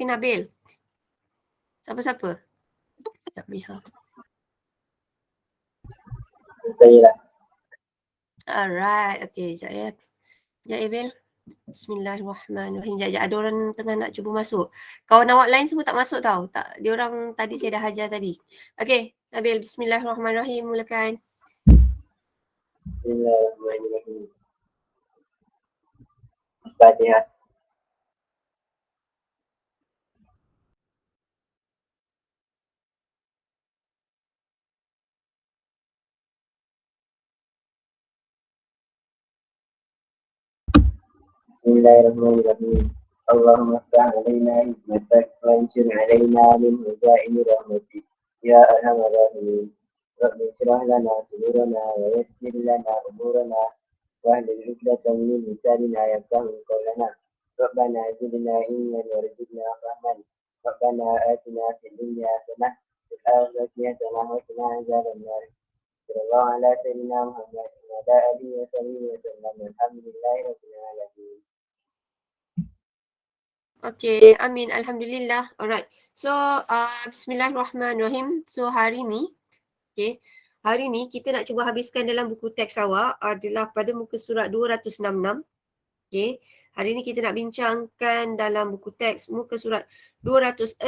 Okay, Nabil. Siapa-siapa? Sekejap, Miha. Saya lah. Alright, okay, sekejap ya. Sekejap ya, Bil. Bismillahirrahmanirrahim. Sekejap, ada orang tengah nak cuba masuk. Kawan awak lain semua tak masuk tau. Tak, dia orang tadi saya dah hajar tadi. Okay, Nabil. Bismillahirrahmanirrahim. Mulakan. Bismillahirrahmanirrahim. Fatihah. Bismillahirrahmanirrahim. Allahumma ftah alaina hikmatak wanshur alaina min hujaini rahmatik ya arhamar rahimin. Rabbi syrah lana sudurana wa yassir lana umurana wahlul 'uqdatam min lisanina yafqahu qawlana. Rabbana zidna ilman warzuqna fahman. Rabbana atina fid dunya hasanah wa fil akhirati hasanah wa qina adzaban nar. Sallallahu ala sayyidina Muhammad wa ala alihi wa sahbihi wa sallam. Alhamdulillahi rabbil alamin. Okay, amin. Alhamdulillah. Alright. So, bismillahirrahmanirrahim. So, hari ni, okay, hari ni kita nak cuba habiskan dalam buku teks awak adalah pada muka surat 266. Okay, hari ni kita nak bincangkan dalam buku teks muka surat 266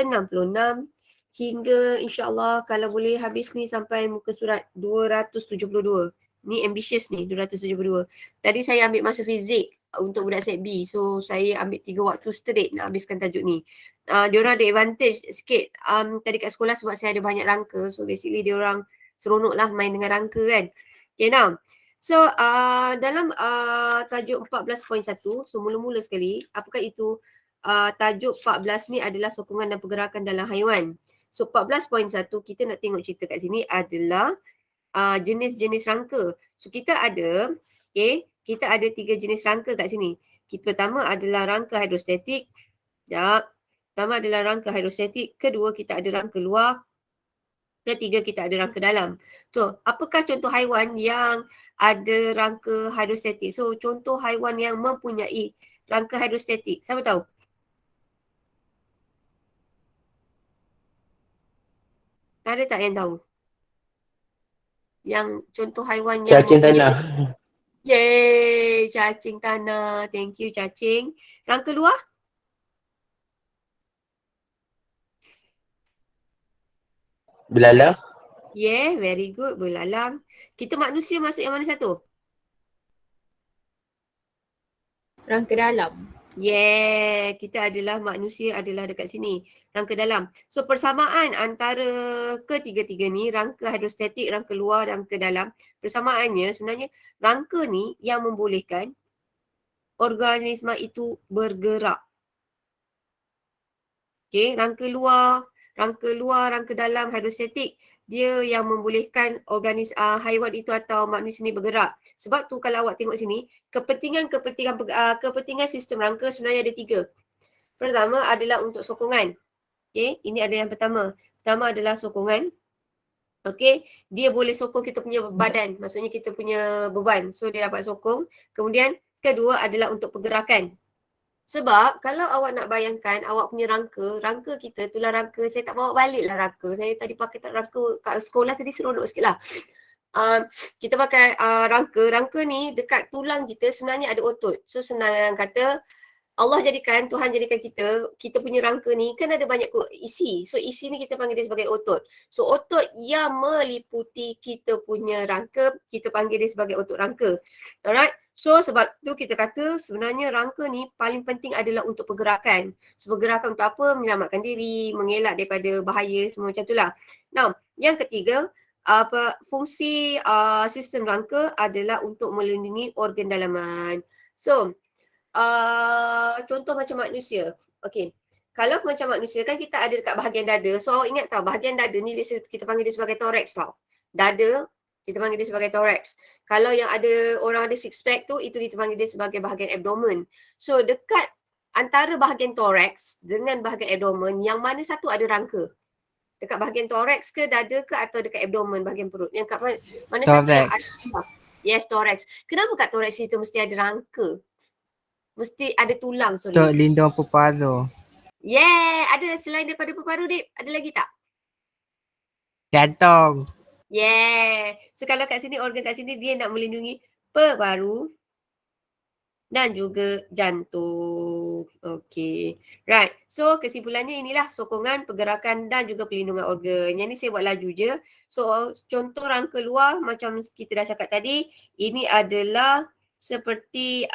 hingga insyaAllah kalau boleh habis ni sampai muka surat 272. Ni ambitious ni, 272. Tadi saya ambil masa fizik untuk budak set B. So, saya ambil 3 waktu straight nak habiskan tajuk ni. Diorang ada advantage sikit tadi kat sekolah sebab saya ada banyak rangka. So, basically diorang seronok lah main dengan rangka kan. Okay, now. So, dalam tajuk 14.1, so mula-mula sekali, apakah itu? Tajuk 14 ni adalah sokongan dan pergerakan dalam haiwan. So, 14.1 kita nak tengok cerita kat sini adalah jenis-jenis rangka. So, kita ada, okay, kita ada 3 jenis rangka kat sini. Pertama adalah rangka hidrostatik. Pertama adalah rangka hidrostatik. Kedua, kita ada rangka luar. Ketiga, kita ada rangka dalam. So, apakah contoh haiwan yang ada rangka hidrostatik? So, contoh haiwan yang mempunyai rangka hidrostatik. Siapa tahu? Ada tak yang tahu? Yang contoh haiwan yang Cacing tanah. Yeay, cacing tanah. Thank you, cacing. Rangka luar? Belalang. Yeah, very good. Belalang. Kita manusia masuk yang mana satu? Rangka dalam. Yeah, kita adalah manusia adalah dekat sini. Rangka dalam. So, persamaan antara ketiga-tiga ni, rangka hidrostatik, rangka luar, rangka dalam. Persamaannya sebenarnya rangka ni yang membolehkan organisma itu bergerak. Okay, rangka luar, rangka dalam hidrostatik, dia yang membolehkan haiwan itu atau manusia ni bergerak. Sebab tu kalau awak tengok sini, kepentingan sistem rangka sebenarnya ada 3. Pertama adalah untuk sokongan. Okay, ini ada yang pertama. Pertama adalah sokongan. Okay, dia boleh sokong kita punya badan. Maksudnya kita punya beban. So, dia dapat sokong. Kemudian, kedua adalah untuk pergerakan. Sebab kalau awak nak bayangkan awak punya rangka kita itulah rangka, saya tak bawa balik lah rangka. Saya tadi pakai rangka kat sekolah tadi seronok sikit lah. Kita pakai rangka ni dekat tulang kita sebenarnya ada otot. So senang kata Tuhan jadikan kita punya rangka ni kan ada banyak isi. So isi ni kita panggil dia sebagai otot. So otot yang meliputi kita punya rangka, kita panggil dia sebagai otot rangka. Alright. So sebab tu kita kata sebenarnya rangka ni paling penting adalah untuk pergerakan. So pergerakan untuk apa? Menyelamatkan diri, mengelak daripada bahaya, semua macam itulah. Now, yang ketiga, fungsi sistem rangka adalah untuk melindungi organ dalaman. So, contoh macam manusia. Okey. Kalau macam manusia kan kita ada dekat bahagian dada. So awak ingat tahu bahagian dada ni biasa kita panggil dia sebagai thorax tau. Dada kita panggil dia sebagai thorax. Kalau yang ada orang ada six pack tu, itu kita panggil dia sebagai bahagian abdomen. So dekat antara bahagian thorax dengan bahagian abdomen, yang mana satu ada rangka? Dekat bahagian thorax ke, dada ke, atau dekat abdomen bahagian perut? Yang kat mana satu yang ada? Yes, thorax. Kenapa kat thorax itu mesti ada rangka? Mesti ada tulang, sorry. Untuk lindung paru-paru. Yeah, ada selain daripada paru-paru, Dip? Ada lagi tak? Jantung. Yeah. So kalau kat sini, organ kat sini dia nak melindungi paru dan juga jantung. Okay. Right. So kesimpulannya inilah sokongan, pergerakan dan juga pelindungan organ. Yang ni saya buat laju je. So contoh rangka luar macam kita dah cakap tadi, ini adalah seperti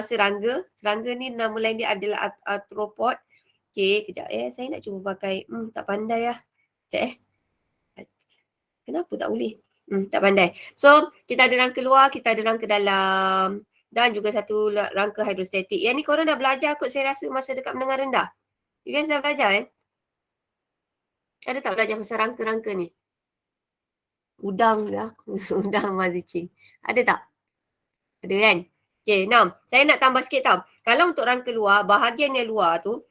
serangga. Serangga ni nama lain dia adalah arthropod. Okay, kejap saya nak cuba pakai, tak pandai lah. Kejap Kenapa tak boleh? Tak pandai. So, kita ada rangka luar, kita ada rangka dalam dan juga satu rangka hidrostatik. Yang ni korang dah belajar kot saya rasa masa dekat menengah rendah. You guys dah belajar Ada tak belajar pasal rangka-rangka ni? Udang lah. Udang mazicing. Ada tak? Ada kan? Okay, now saya nak tambah sikit tau. Kalau untuk rangka luar, bahagian yang luar tu,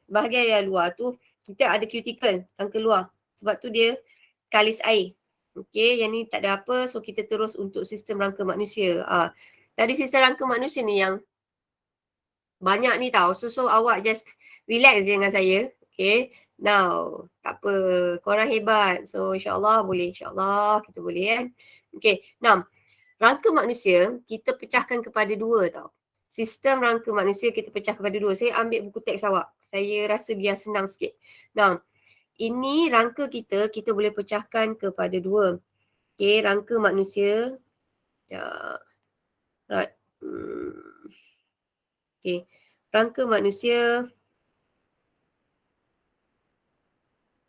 kita ada cuticle, rangka luar. Sebab tu dia kalis air. Okey, yang ni tak ada apa. So, kita terus untuk sistem rangka manusia. Tadi sistem rangka manusia ni yang banyak ni tau. So awak just relax je dengan saya. Okay. Now, tak apa. Korang hebat. So, insyaAllah boleh. InsyaAllah kita boleh kan. Okay. Now, rangka manusia kita pecahkan kepada dua tau. Sistem rangka manusia kita pecah kepada dua. Saya ambil buku teks awak. Saya rasa biar senang sikit. Now, ini rangka kita boleh pecahkan kepada dua. Okay, rangka manusia. Right. Okay, rangka manusia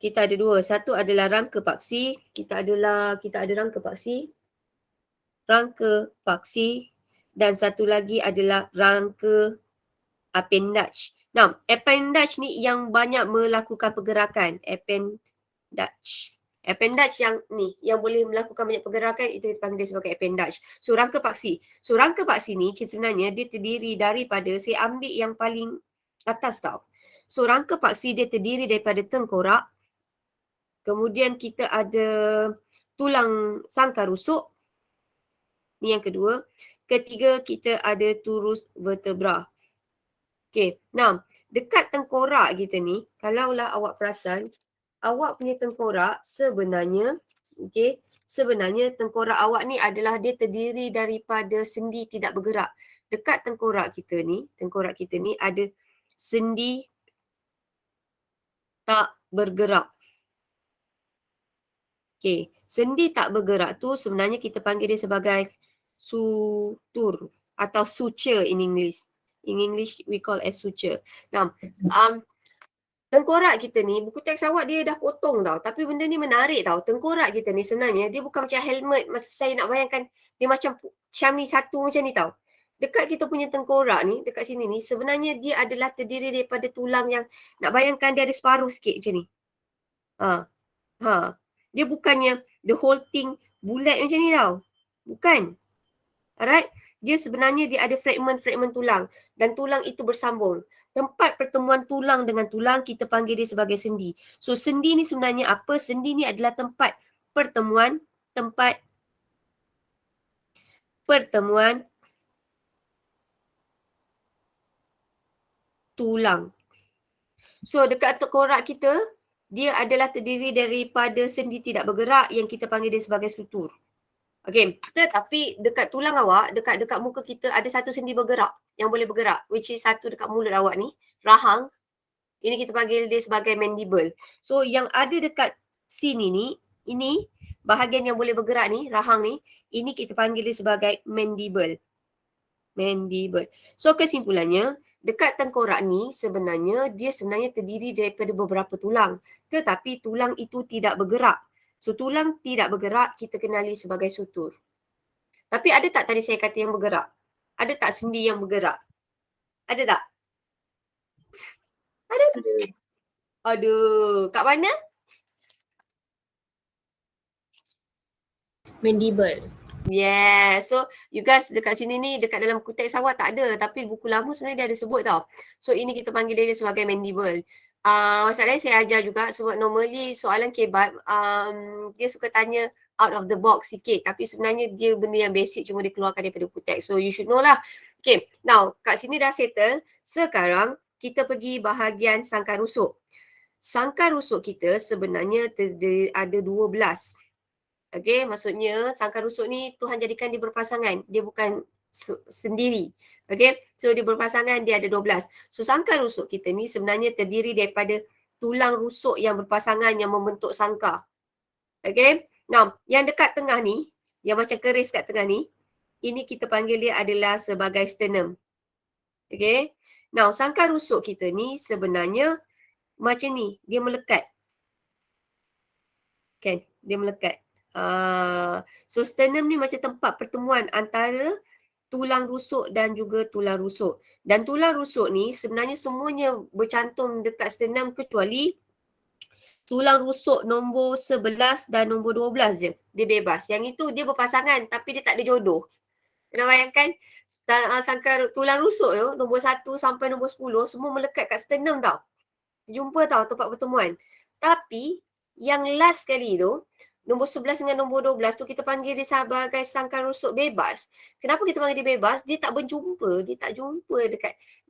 kita ada dua. Satu adalah rangka paksi. Kita ada rangka paksi. Dan satu lagi adalah rangka appendage. Now, appendage ni yang banyak melakukan pergerakan. Appendage yang ni, yang boleh melakukan banyak pergerakan, itu kita panggil sebagai appendage. So, rangka paksi. So, rangka paksi ni sebenarnya dia terdiri daripada, saya ambil yang paling atas tau. So, rangka paksi dia terdiri daripada tengkorak. Kemudian kita ada tulang sangkar rusuk. Ni yang kedua. Ketiga, kita ada turus vertebra. Okay, now dekat tengkorak kita ni, kalaulah awak perasan, awak punya tengkorak sebenarnya, sebenarnya tengkorak awak ni adalah dia terdiri daripada sendi tidak bergerak. Dekat tengkorak kita ni ada sendi tak bergerak. Okay, sendi tak bergerak tu sebenarnya kita panggil dia sebagai sutur atau suture in English. In English we call as suture. Now, tengkorak kita ni, buku teks awak dia dah potong tau. Tapi benda ni menarik tau. Tengkorak kita ni sebenarnya dia bukan macam helmet. Saya nak bayangkan dia macam Syami satu macam ni tau. Dekat kita punya tengkorak ni, dekat sini ni, sebenarnya dia adalah terdiri daripada tulang yang, nak bayangkan dia ada separuh sikit macam ni. Dia bukannya the whole thing bulat macam ni tau. Bukan. Alright. Dia sebenarnya dia ada fragment-fragment tulang. Dan tulang itu bersambung. Tempat pertemuan tulang dengan tulang kita panggil dia sebagai sendi. So sendi ni sebenarnya apa? Sendi ni adalah tempat pertemuan tulang. So dekat tengkorak kita, dia adalah terdiri daripada sendi tidak bergerak yang kita panggil dia sebagai sutur. Okay, tetapi dekat tulang awak, dekat muka kita ada satu sendi bergerak, yang boleh bergerak, which is satu dekat mulut awak ni, rahang. Ini kita panggil dia sebagai mandible. So yang ada dekat sini ni, ini bahagian yang boleh bergerak ni, rahang ni, ini kita panggil dia sebagai mandible. So kesimpulannya, dekat tengkorak ni sebenarnya dia terdiri daripada beberapa tulang. Tetapi tulang itu tidak bergerak. So tulang tidak bergerak kita kenali sebagai sutur. Tapi ada tak tadi saya kata yang bergerak? Ada tak sendi yang bergerak? Ada tak? Ada. Aduh, kat mana? Mandible. Yeah, so you guys dekat sini ni, dekat dalam buku teks awak tak ada. Tapi buku lama sebenarnya dia ada sebut tau. So ini kita panggil dia sebagai mandible. Masalahnya saya ajar juga sebab normally soalan kebat, dia suka tanya out of the box sikit. Tapi sebenarnya dia benda yang basic cuma dikeluarkan daripada buku teks. So you should know lah. Okay, now kat sini dah settle. Sekarang kita pergi bahagian sangkar rusuk. sangkar rusuk kita sebenarnya ada 12. Okey, maksudnya sangkar rusuk ni Tuhan jadikan dia berpasangan. Dia bukan sendiri. Okey, so dia berpasangan, dia ada 12. So sangkar rusuk kita ni sebenarnya terdiri daripada tulang rusuk yang berpasangan yang membentuk sangkar. Okey, now yang dekat tengah ni, yang macam keris kat tengah ni, ini kita panggil dia adalah sebagai sternum. Okey, now sangkar rusuk kita ni sebenarnya macam ni, dia melekat. Kan, dia melekat. So sternum ni macam tempat pertemuan antara tulang rusuk dan juga tulang rusuk. Dan tulang rusuk ni sebenarnya semuanya bercantum dekat sternum kecuali tulang rusuk nombor 11 dan nombor 12 je. Dia bebas. Yang itu dia berpasangan tapi dia tak ada jodoh. Kena bayangkan sangkar tulang rusuk tu nombor 1 sampai nombor 10 semua melekat kat sternum tau. Jumpa tau tempat pertemuan. Tapi yang last sekali tu, nombor 11 dengan nombor 12 tu kita panggil dia sebagai sangkar rusuk bebas. Kenapa kita panggil dia bebas? Dia tak berjumpa, dia tak jumpa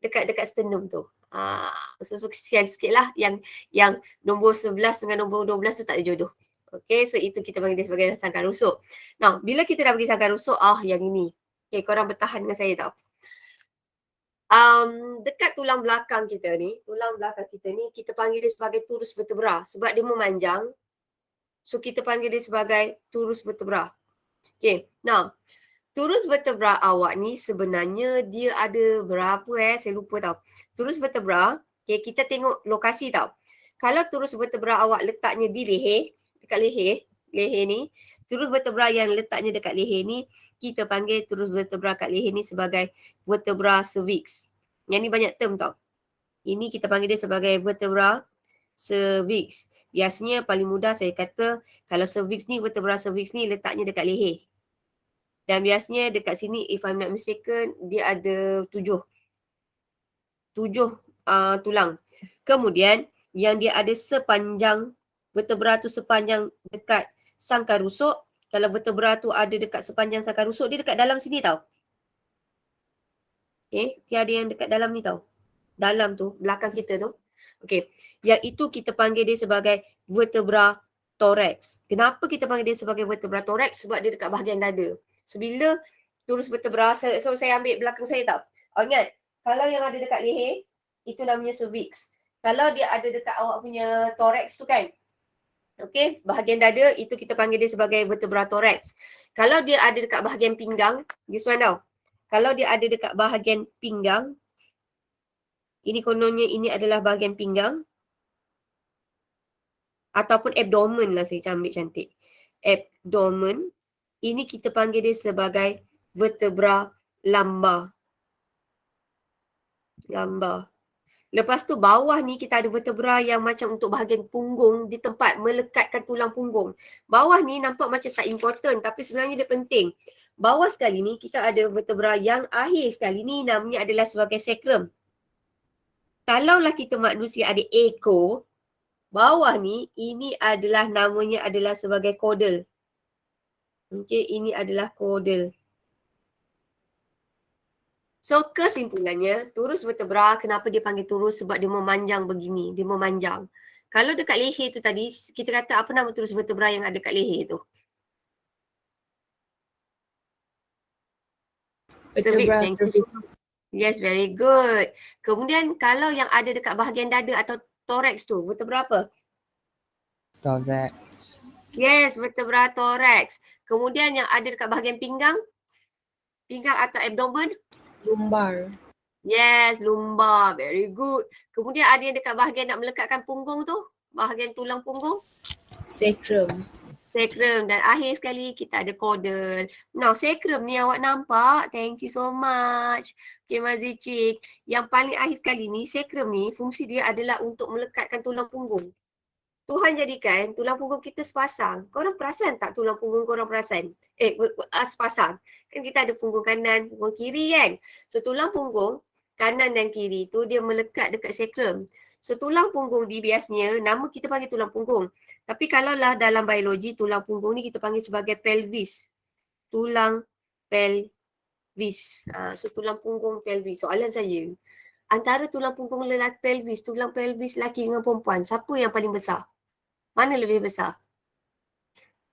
dekat sternum tu. So kesian sikit lah yang nombor 11 dengan nombor 12 tu tak ada jodoh. Okay, so itu kita panggil dia sebagai sangkar rusuk. Now, bila kita dah bagi sangkar rusuk, yang ini. Okay, korang bertahan dengan saya tau. Dekat tulang belakang kita ni, kita panggil dia sebagai turus vertebra sebab dia memanjang. So kita panggil dia sebagai turus vertebra. Okay, now turus vertebra awak ni sebenarnya dia ada berapa saya lupa tau. Turus vertebra, okay, kita tengok lokasi tau. Kalau turus vertebra awak letaknya di leher, dekat leher ni, turus vertebra yang letaknya dekat leher ni, kita panggil turus vertebra kat leher ni sebagai vertebra cervix. Yang ni banyak term tau. Ini kita panggil dia sebagai vertebra cervix. Biasanya paling mudah saya kata kalau cervix ni, vertebra cervix ni letaknya dekat leher. Dan biasanya dekat sini if I'm not mistaken dia ada 7 tulang. Kemudian yang dia ada sepanjang vertebra tu sepanjang dekat sangkar rusuk. Kalau vertebra tu ada dekat sepanjang sangkar rusuk, dia dekat dalam sini tau. Okay, dia ada yang dekat dalam ni tau. Dalam tu, belakang kita tu. Okay, yang itu kita panggil dia sebagai vertebra thorax. Kenapa kita panggil dia sebagai vertebra thorax? Sebab dia dekat bahagian dada. So, bila turus vertebra, so saya ambil belakang saya tau. Ingat, kalau yang ada dekat leher, itu namanya cervix. Kalau dia ada dekat awak punya thorax tu kan, okay, bahagian dada, itu kita panggil dia sebagai vertebra thorax. Kalau dia ada dekat bahagian pinggang, this one tau. Kalau dia ada dekat bahagian pinggang, ini kononnya ini adalah bahagian pinggang. Ataupun abdomen lah saya ambil cantik. Abdomen. Ini kita panggil dia sebagai vertebra lumbar. Lumbar. Lepas tu bawah ni kita ada vertebra yang macam untuk bahagian punggung di tempat melekatkan tulang punggung. Bawah ni nampak macam tak important tapi sebenarnya dia penting. Bawah sekali ni kita ada vertebra yang akhir sekali ni namanya adalah sebagai sacrum. Kalaulah kita manusia ada ekor, bawah ni ini adalah namanya adalah sebagai caudal. Okey, ini adalah caudal. So kesimpulannya, turus vertebra kenapa dia panggil turus? Sebab dia memanjang begini, dia memanjang. Kalau dekat leher tu tadi, kita kata apa nama turus vertebra yang ada kat leher tu? Vertebra cervix. Yes, very good. Kemudian kalau yang ada dekat bahagian dada atau thorax tu, vertebra apa? Thorax. Yes, vertebra thorax. Kemudian yang ada dekat bahagian pinggang? Pinggang atau abdomen? Lumbar. Yes, lumbar. Very good. Kemudian ada yang dekat bahagian nak melekatkan punggung tu? Bahagian tulang punggung? Sacrum. Sacrum. Dan akhir sekali kita ada caudal. Now, sacrum ni awak nampak? Thank you so much. Okay, Mazicik. Yang paling akhir sekali ni, sacrum ni fungsi dia adalah untuk melekatkan tulang punggung. Tuhan jadikan tulang punggung kita sepasang. Korang perasan tak tulang punggung korang perasan? Sepasang. Kan kita ada punggung kanan, punggung kiri kan? So tulang punggung kanan dan kiri tu dia melekat dekat sacrum. So tulang punggung ni biasanya nama kita panggil tulang punggung. Tapi kalaulah dalam biologi tulang punggung ni kita panggil sebagai pelvis. Tulang pelvis. So tulang punggung pelvis. Soalan saya, antara tulang punggung pelvis, tulang pelvis lelaki dengan perempuan, siapa yang paling besar? Mana lebih besar?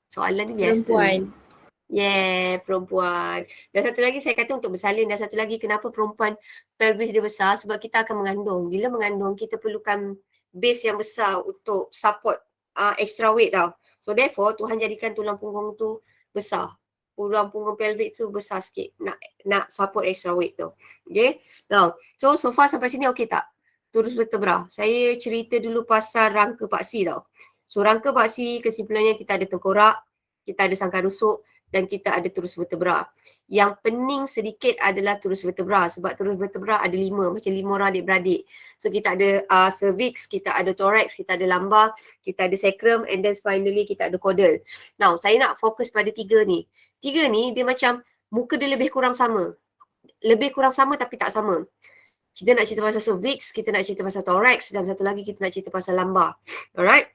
Soalan ni biasa. Perempuan. Yeah, perempuan. Dan satu lagi saya kata untuk bersalin, dan satu lagi kenapa perempuan pelvis dia besar, sebab kita akan mengandung. Bila mengandung, kita perlukan base yang besar untuk support extra weight tau. So therefore, Tuhan jadikan tulang punggung tu besar. Tulang punggung pelvic tu besar sikit nak support extra weight tu. Okay. Now, so far sampai sini okey tak? Turus vertebra. Saya cerita dulu pasal rangka paksi tau. So rangka paksi kesimpulannya kita ada tengkorak, kita ada sangkar rusuk dan kita ada turus vertebra. Yang pening sedikit adalah turus vertebra sebab turus vertebra ada 5, macam 5 orang adik-beradik. So kita ada cervix, kita ada thorax, kita ada lumbar, kita ada sacrum and then finally kita ada caudal. Now, saya nak fokus pada 3 ni. 3 ni dia macam muka dia lebih kurang sama. Lebih kurang sama tapi tak sama. Kita nak cerita pasal cervix, kita nak cerita pasal thorax dan satu lagi kita nak cerita pasal lumbar. Alright?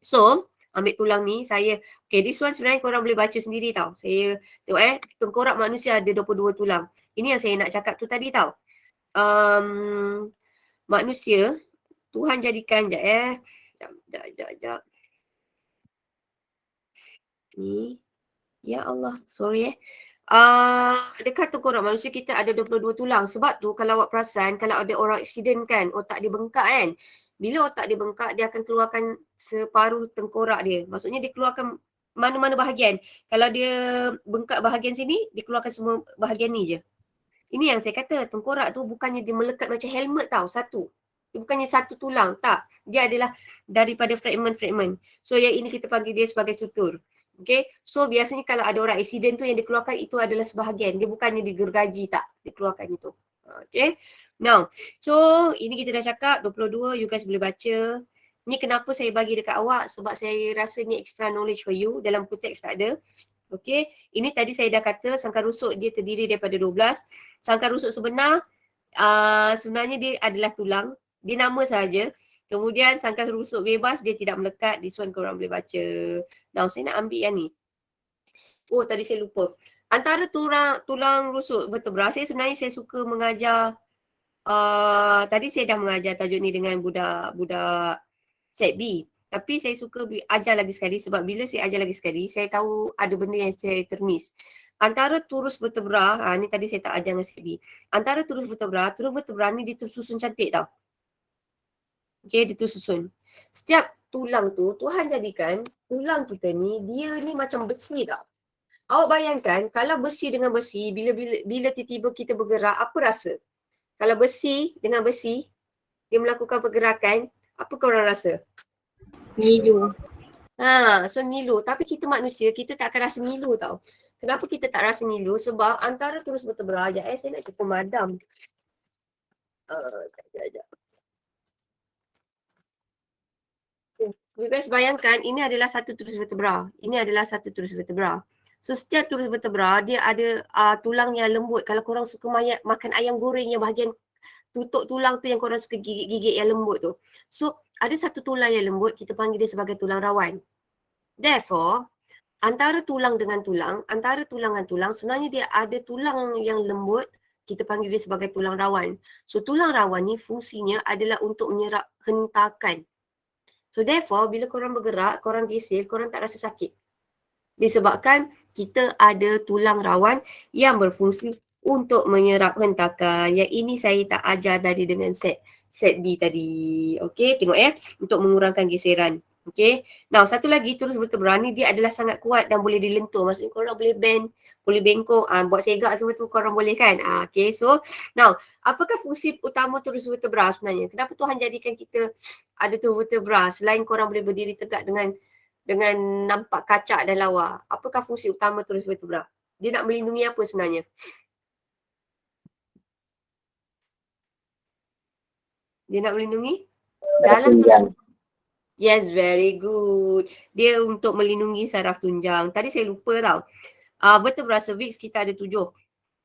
So, ambil tulang ni, okay, this one sebenarnya korang boleh baca sendiri tau. Saya tengok tengkorak manusia ada 22 tulang. Ini yang saya nak cakap tu tadi tau. Manusia, Tuhan jadikan, sekejap. Ni, ya Allah, sorry dekat tengkorak manusia kita ada 22 tulang. Sebab tu kalau awak perasan, kalau ada orang accident kan, otak dia bengkak kan. Bila otak dia bengkak, dia akan keluarkan separuh tengkorak dia. Maksudnya dia keluarkan mana-mana bahagian. Kalau dia bengkak bahagian sini, dia keluarkan semua bahagian ni je. Ini yang saya kata, tengkorak tu bukannya dia melekat macam helmet tau, satu. Dia bukannya satu tulang, tak. Dia adalah daripada fragment-fragment. So yang ini kita panggil dia sebagai sutur. Okay, so biasanya kalau ada orang accident tu yang dikeluarkan itu adalah sebahagian. Dia bukannya digergaji, tak. Dikeluarkan itu. Okay. Now, so ini kita dah cakap 22, you guys boleh baca. Ni kenapa saya bagi dekat awak, sebab saya rasa ni extra knowledge for you. Dalam buku teks tak ada. Okay, ini tadi saya dah kata sangkar rusuk dia terdiri daripada 12. Sangkar rusuk sebenar, sebenarnya dia adalah tulang. Dia nama sahaja. Kemudian sangkar rusuk bebas dia tidak melekat. This one korang boleh baca. Now, saya nak ambil yang ni. Oh, tadi saya lupa. Antara tulang rusuk vertebra, sebenarnya saya suka mengajar. Tadi saya dah mengajar tajuk ni dengan budak set B. Tapi saya suka ajar lagi sekali sebab bila saya ajar lagi sekali, saya tahu ada benda yang saya termiss. Antara turus vertebra, ni tadi saya tak ajar dengan set B. Antara turus vertebra ni dia tersusun cantik tau. Okay, dia tersusun. Setiap tulang tu, Tuhan jadikan tulang kita ni, dia ni macam besi tau. Awak bayangkan kalau besi dengan besi, bila tiba-tiba kita bergerak, apa rasa? Kalau besi dengan besi, dia melakukan pergerakan, apa korang rasa? Ngilu. So ngilu. Tapi kita manusia, kita tak akan rasa ngilu tau. Kenapa kita tak rasa ngilu? Sebab antara turus vertebra, saya nak cuba pemadam. Sekejap. You guys bayangkan, ini adalah satu turus vertebra. Ini adalah satu turus vertebra. So setiap turus vertebra, dia ada tulang yang lembut. Kalau korang suka makan ayam goreng yang bahagian tutuk tulang tu yang korang suka gigit-gigit yang lembut tu. So ada satu tulang yang lembut, kita panggil dia sebagai tulang rawan. Therefore, antara tulang dengan tulang, sebenarnya dia ada tulang yang lembut, kita panggil dia sebagai tulang rawan. So tulang rawan ni fungsinya adalah untuk menyerap hentakan. So therefore, bila korang bergerak, korang gesil, korang tak rasa sakit. Disebabkan kita ada tulang rawan yang berfungsi untuk menyerap hentakan. Yang ini saya tak ajar tadi dengan set B tadi. Okey, tengok untuk mengurangkan geseran. Okey. Now, satu lagi turus vertebra ni dia adalah sangat kuat dan boleh dilentur. Maksudnya korang boleh bend, boleh bengkok, buat segak semua tu korang boleh kan. Okey, so now, apakah fungsi utama turus vertebra sebenarnya? Kenapa Tuhan jadikan kita ada turus vertebra selain korang boleh berdiri tegak dengan nampak kacak dan lawa? Apakah fungsi utama turus vertebra? Dia nak melindungi apa sebenarnya? Dia nak melindungi dalam turus. Yes, very good. Dia untuk melindungi saraf tunjang. Tadi saya lupa tau. Vertebra cervix kita ada 7.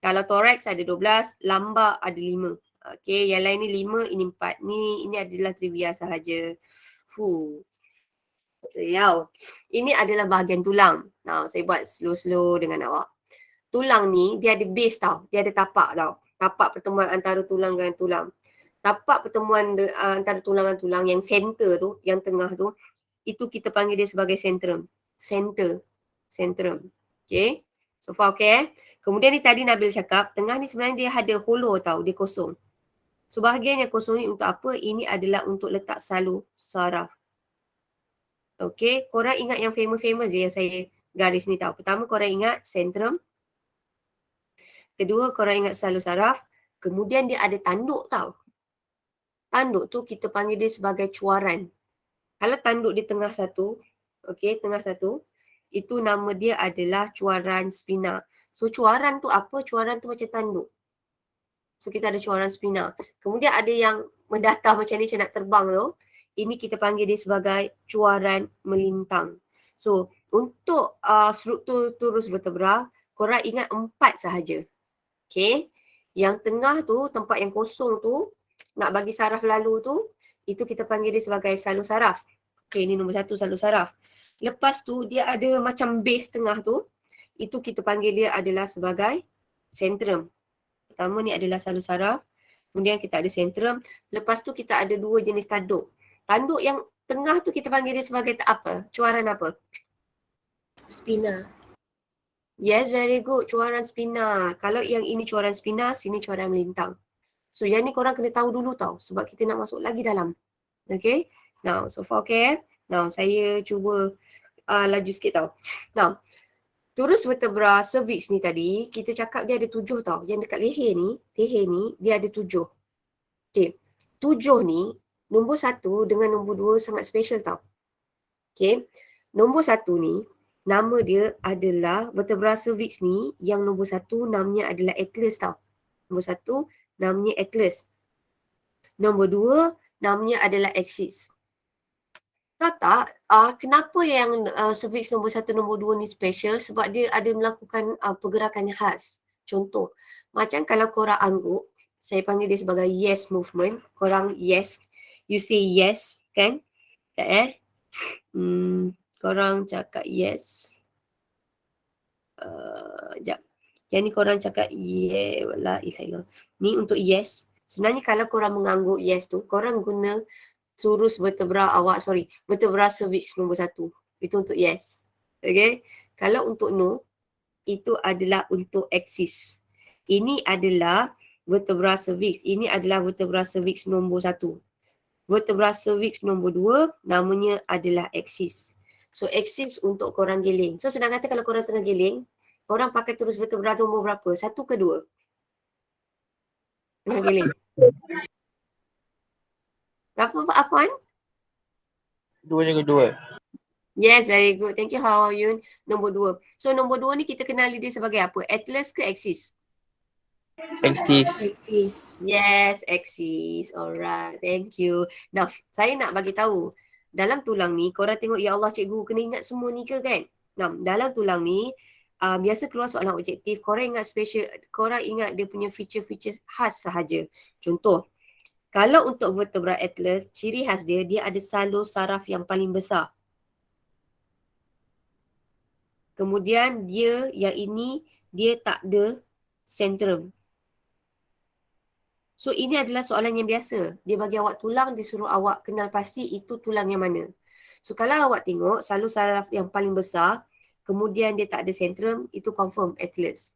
Kalau thorax ada 12, lumbar ada 5. Okay, yang lain ni 5, ini 4. Ini adalah trivia sahaja. Ini adalah bahagian tulang. Nah, saya buat slow-slow dengan awak. Tulang ni dia ada base tau. Dia ada tapak tau. Tapak pertemuan antara tulang dengan tulang. tapak pertemuan antara tulang dan tulang yang center tu, yang tengah tu, itu kita panggil dia sebagai centrum. Centrum. Okay. So far okay eh. Kemudian ni tadi Nabil cakap, tengah ni sebenarnya dia ada hollow tau, dia kosong. So bahagian yang kosong ni untuk apa? Ini adalah untuk letak salur saraf. Okay, korang ingat yang famous je yang saya garis ni tau. Pertama korang ingat centrum. Kedua korang ingat salur saraf. Kemudian dia ada tanduk tau. Tanduk tu kita panggil dia sebagai cuaran. Kalau tanduk di tengah satu, okay, tengah satu, itu nama dia adalah cuaran spina. So cuaran tu apa? Cuaran tu macam tanduk. So kita ada cuaran spina. Kemudian ada yang mendatar macam ni, macam nak terbang tu. Ini kita panggil dia sebagai cuaran melintang. So untuk struktur turus vertebra, korang ingat 4 sahaja. Okay. Yang tengah tu, tempat yang kosong tu, nak bagi saraf lalu tu, itu kita panggil dia sebagai salur saraf. Okay, ni nombor 1 salur saraf. Lepas tu dia ada macam base tengah tu, itu kita panggil dia adalah sebagai centrum. Pertama ni adalah salur saraf, kemudian kita ada centrum. Lepas tu kita ada 2 jenis tanduk. Tanduk yang tengah tu kita panggil dia sebagai apa? Cuaran apa? Spina. Yes, very good. Cuaran spina. Kalau yang ini cuaran spina, sini cuaran melintang. So yang ni korang kena tahu dulu tau, sebab kita nak masuk lagi dalam. Okay. Now, so far okay. Now, saya cuba laju sikit tau. Now, turus vertebra cervix ni tadi, kita cakap dia ada 7 tau. Yang dekat leher ni dia ada 7. Okay. 7 ni, nombor 1 dengan nombor 2 sangat special tau. Okay. Nombor 1 ni, nama dia adalah vertebra cervix ni, yang nombor 1 namanya adalah atlas tau. Nombor 1 namanya atlas. Nombor 2 namanya adalah axis. Tahu tak, kenapa yang cervix nombor 1, nombor 2 ni special? Sebab dia ada melakukan pergerakan yang khas. Contoh, macam kalau korang angguk, saya panggil dia sebagai yes movement. Korang yes, you say yes, kan? Tak korang cakap yes. Sekejap. Yang ni korang cakap yeah, la ilaha. Ni untuk yes. Sebenarnya kalau korang mengangguk yes tu, korang guna turus vertebra vertebra cervix nombor 1. Itu untuk yes. Okay. Kalau untuk no, itu adalah untuk axis. Ini adalah vertebra cervix. Ini adalah vertebra cervix nombor 1. Vertebra cervix nombor 2 namanya adalah axis. So axis untuk korang giling. So senang kata kalau korang tengah giling, korang pakai turus vertebra nombor berapa? 1 ke 2? Tengah giling. Berapa Afwan? 2 je kedua. Yes, very good. Thank you How Yun. Nombor 2. So nombor 2 ni kita kenali dia sebagai apa? Atlas ke axis? Axis. Axis. Yes, axis. Alright, thank you. Now, saya nak bagi tahu. Dalam tulang ni, korang tengok, ya Allah cikgu kena ingat semua ni ke kan? Nah, dalam tulang ni, biasa keluar soalan objektif, korang ingat special, korang ingat dia punya feature-feature khas sahaja. Contoh, kalau untuk vertebra atlas, ciri khas dia, dia ada salur saraf yang paling besar. Kemudian dia, yang ini, dia tak ada centrum. So ini adalah soalan yang biasa. Dia bagi awak tulang, dia suruh awak kenal pasti itu tulang yang mana. So kalau awak tengok salur saraf yang paling besar, kemudian dia tak ada centrum, itu confirm atlas.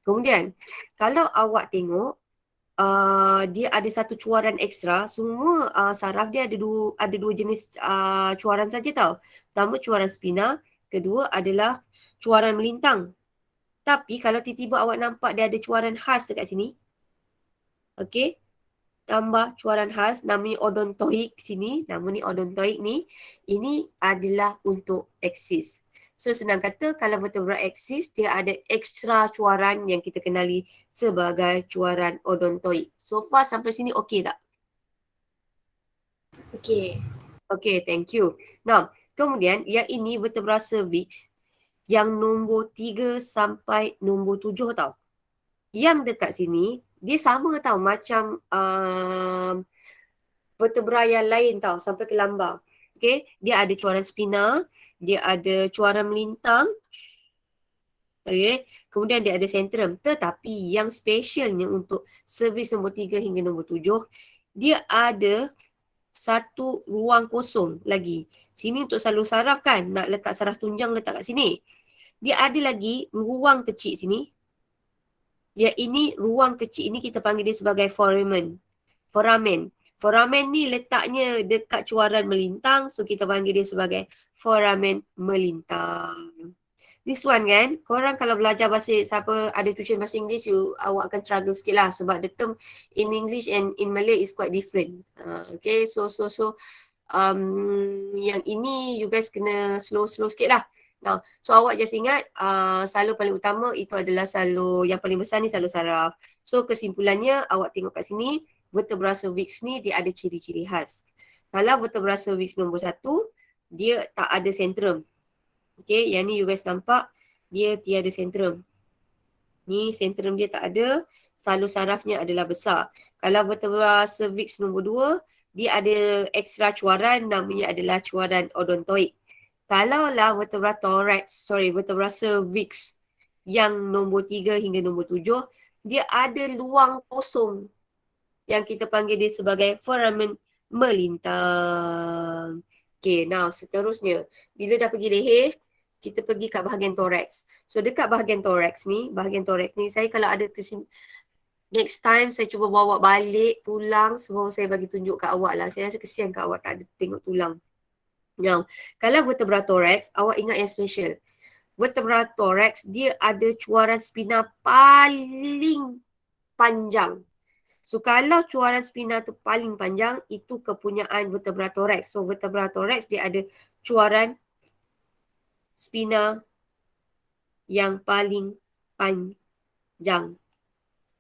Kemudian kalau awak tengok dia ada satu cuaran ekstra, semua saraf dia ada dua jenis cuaran saja tau. Pertama cuaran spina, kedua adalah cuaran melintang. Tapi kalau tiba-tiba awak nampak dia ada cuaran khas dekat sini, okey, tambah cuaran khas namanya odontoik sini, nama ni odontoik ni, ini adalah untuk axis. So senang kata kalau vertebra axis dia ada ekstra cuaran yang kita kenali sebagai cuaran odontoik. So far sampai sini okey tak? Okey. Okay, thank you. Now, kemudian yang ini vertebra cervix yang nombor 3 sampai nombor 7 tau. Yang dekat sini dia sama tau macam vertebra yang lain tau sampai ke lambar. Okay, dia ada cuaran spina, dia ada cuaran melintang. Okay, kemudian dia ada centrum. Tetapi yang specialnya untuk cervix nombor 3 hingga nombor 7, dia ada satu ruang kosong lagi. Sini untuk salur saraf kan, nak letak saraf tunjang letak kat sini. Dia ada lagi ruang kecil sini. Dia ini ruang kecil ini kita panggil dia sebagai foramen. Foramen. Foramen ni letaknya dekat cuaran melintang, so kita panggil dia sebagai foramen melintang. This one kan, korang kalau belajar bahasa, siapa ada tuition bahasa Inggeris, awak akan struggle sikit lah sebab the term in English and in Malay is quite different. Okay, so yang ini you guys kena slow sikit lah. Now, so awak just ingat salur paling utama itu adalah salur yang paling besar ni salur saraf. So kesimpulannya awak tengok kat sini, vertebra cervix ni dia ada ciri-ciri khas. Kalau vertebra cervix nombor 1, dia tak ada sentrum. Okay, yang ni you guys nampak dia tiada sentrum. Ni sentrum dia tak ada, salur sarafnya adalah besar. Kalau vertebra cervix nombor 2, dia ada ekstra cuaran, namanya adalah cuaran odontoid. Kalaulah vertebra cervix yang nombor 3 hingga nombor 7, dia ada luang kosong yang kita panggil dia sebagai foramen melintang. Okay, now seterusnya, bila dah pergi leher, kita pergi kat bahagian thorax. So dekat bahagian thorax ni, saya kalau ada next time saya cuba bawa balik tulang, sebab saya bagi tunjuk kat awak lah. Saya rasa kesian kat awak tak ada tengok tulang. Now, kalau vertebra thorax, awak ingat yang special. Vertebra thorax, dia ada cuaran spina paling panjang. So, kalau cuaran spina tu paling panjang, itu kepunyaan vertebra thorax. So, vertebra thorax, dia ada cuaran spina yang paling panjang.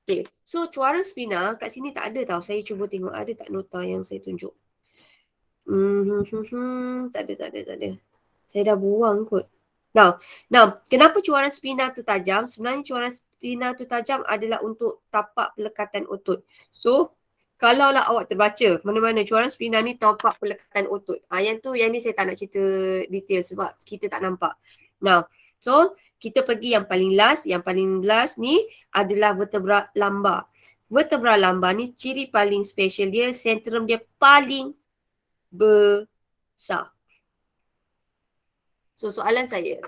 Okay. So, cuaran spina kat sini tak ada tau. Saya cuba tengok ada tak nota yang saya tunjuk. Tak ada. Saya dah buang kot. Now, kenapa cuaran spina tu tajam? Sebenarnya cuaran spina tu tajam adalah untuk tapak pelekatan otot. So, kalaulah awak terbaca mana-mana cuaran spina ni tapak pelekatan otot. Yang ni saya tak nak cerita detail sebab kita tak nampak. Now, so kita pergi yang paling last. Yang paling last ni adalah vertebra lumbar. Vertebra lumbar ni ciri paling special dia, sentrum dia paling besar. So soalan saya,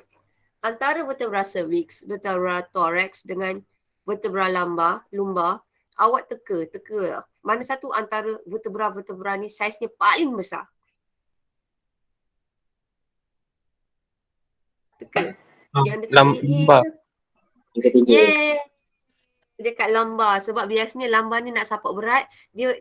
antara vertebra cervix, vertebra thorax dengan vertebra lumbar, awak teka lah. Mana satu antara vertebra ni saiznya paling besar? Teka. Yang dekat lumbar. Yang ketiga. Yeah. Dekat lumbar, sebab biasanya lumbar ni nak support berat, dia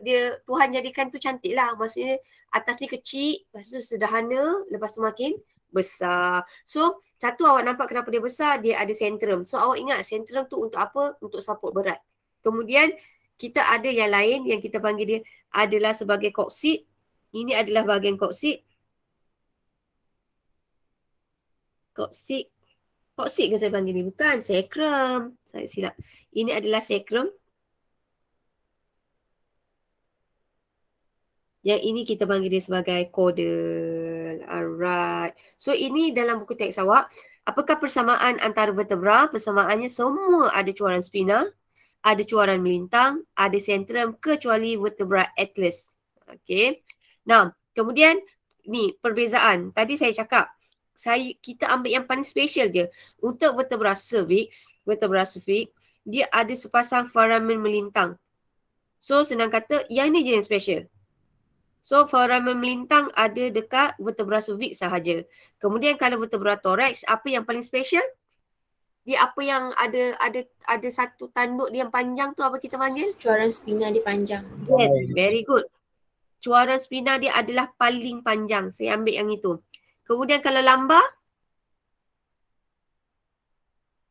Tuhan jadikan tu cantik lah. Maksudnya atas ni kecil, lepas tu sederhana, lepas tu makin besar. So, satu awak nampak kenapa dia besar, dia ada sentrum. So, awak ingat sentrum tu untuk apa? Untuk support berat. Kemudian, kita ada yang lain yang kita panggil dia adalah sebagai koksid. Ini adalah bahagian koksid. Koksid ke saya panggil ni? Bukan, sacrum. Saya silap. Ini adalah sacrum. Yang ini kita panggil dia sebagai caudal. Alright. So ini dalam buku teks awak. Apakah persamaan antara vertebra? Persamaannya semua ada cuaran spina, ada cuaran melintang, ada sentrum kecuali vertebra atlas. Okay. Nah, kemudian ni perbezaan. Tadi saya cakap, kita ambil yang paling special je. Untuk vertebra cervix, dia ada sepasang foramen melintang. So senang kata, yang ni je yang special. So foramen melintang ada dekat vertebra cervix sahaja. Kemudian kalau vertebra thorax, apa yang paling special? Dia apa yang ada satu tanduk dia yang panjang tu, apa kita panggil? Cuaran spina dia panjang. Yes, very good. Cuaran spina dia adalah paling panjang. Saya ambil yang itu. Kemudian kalau lumbar,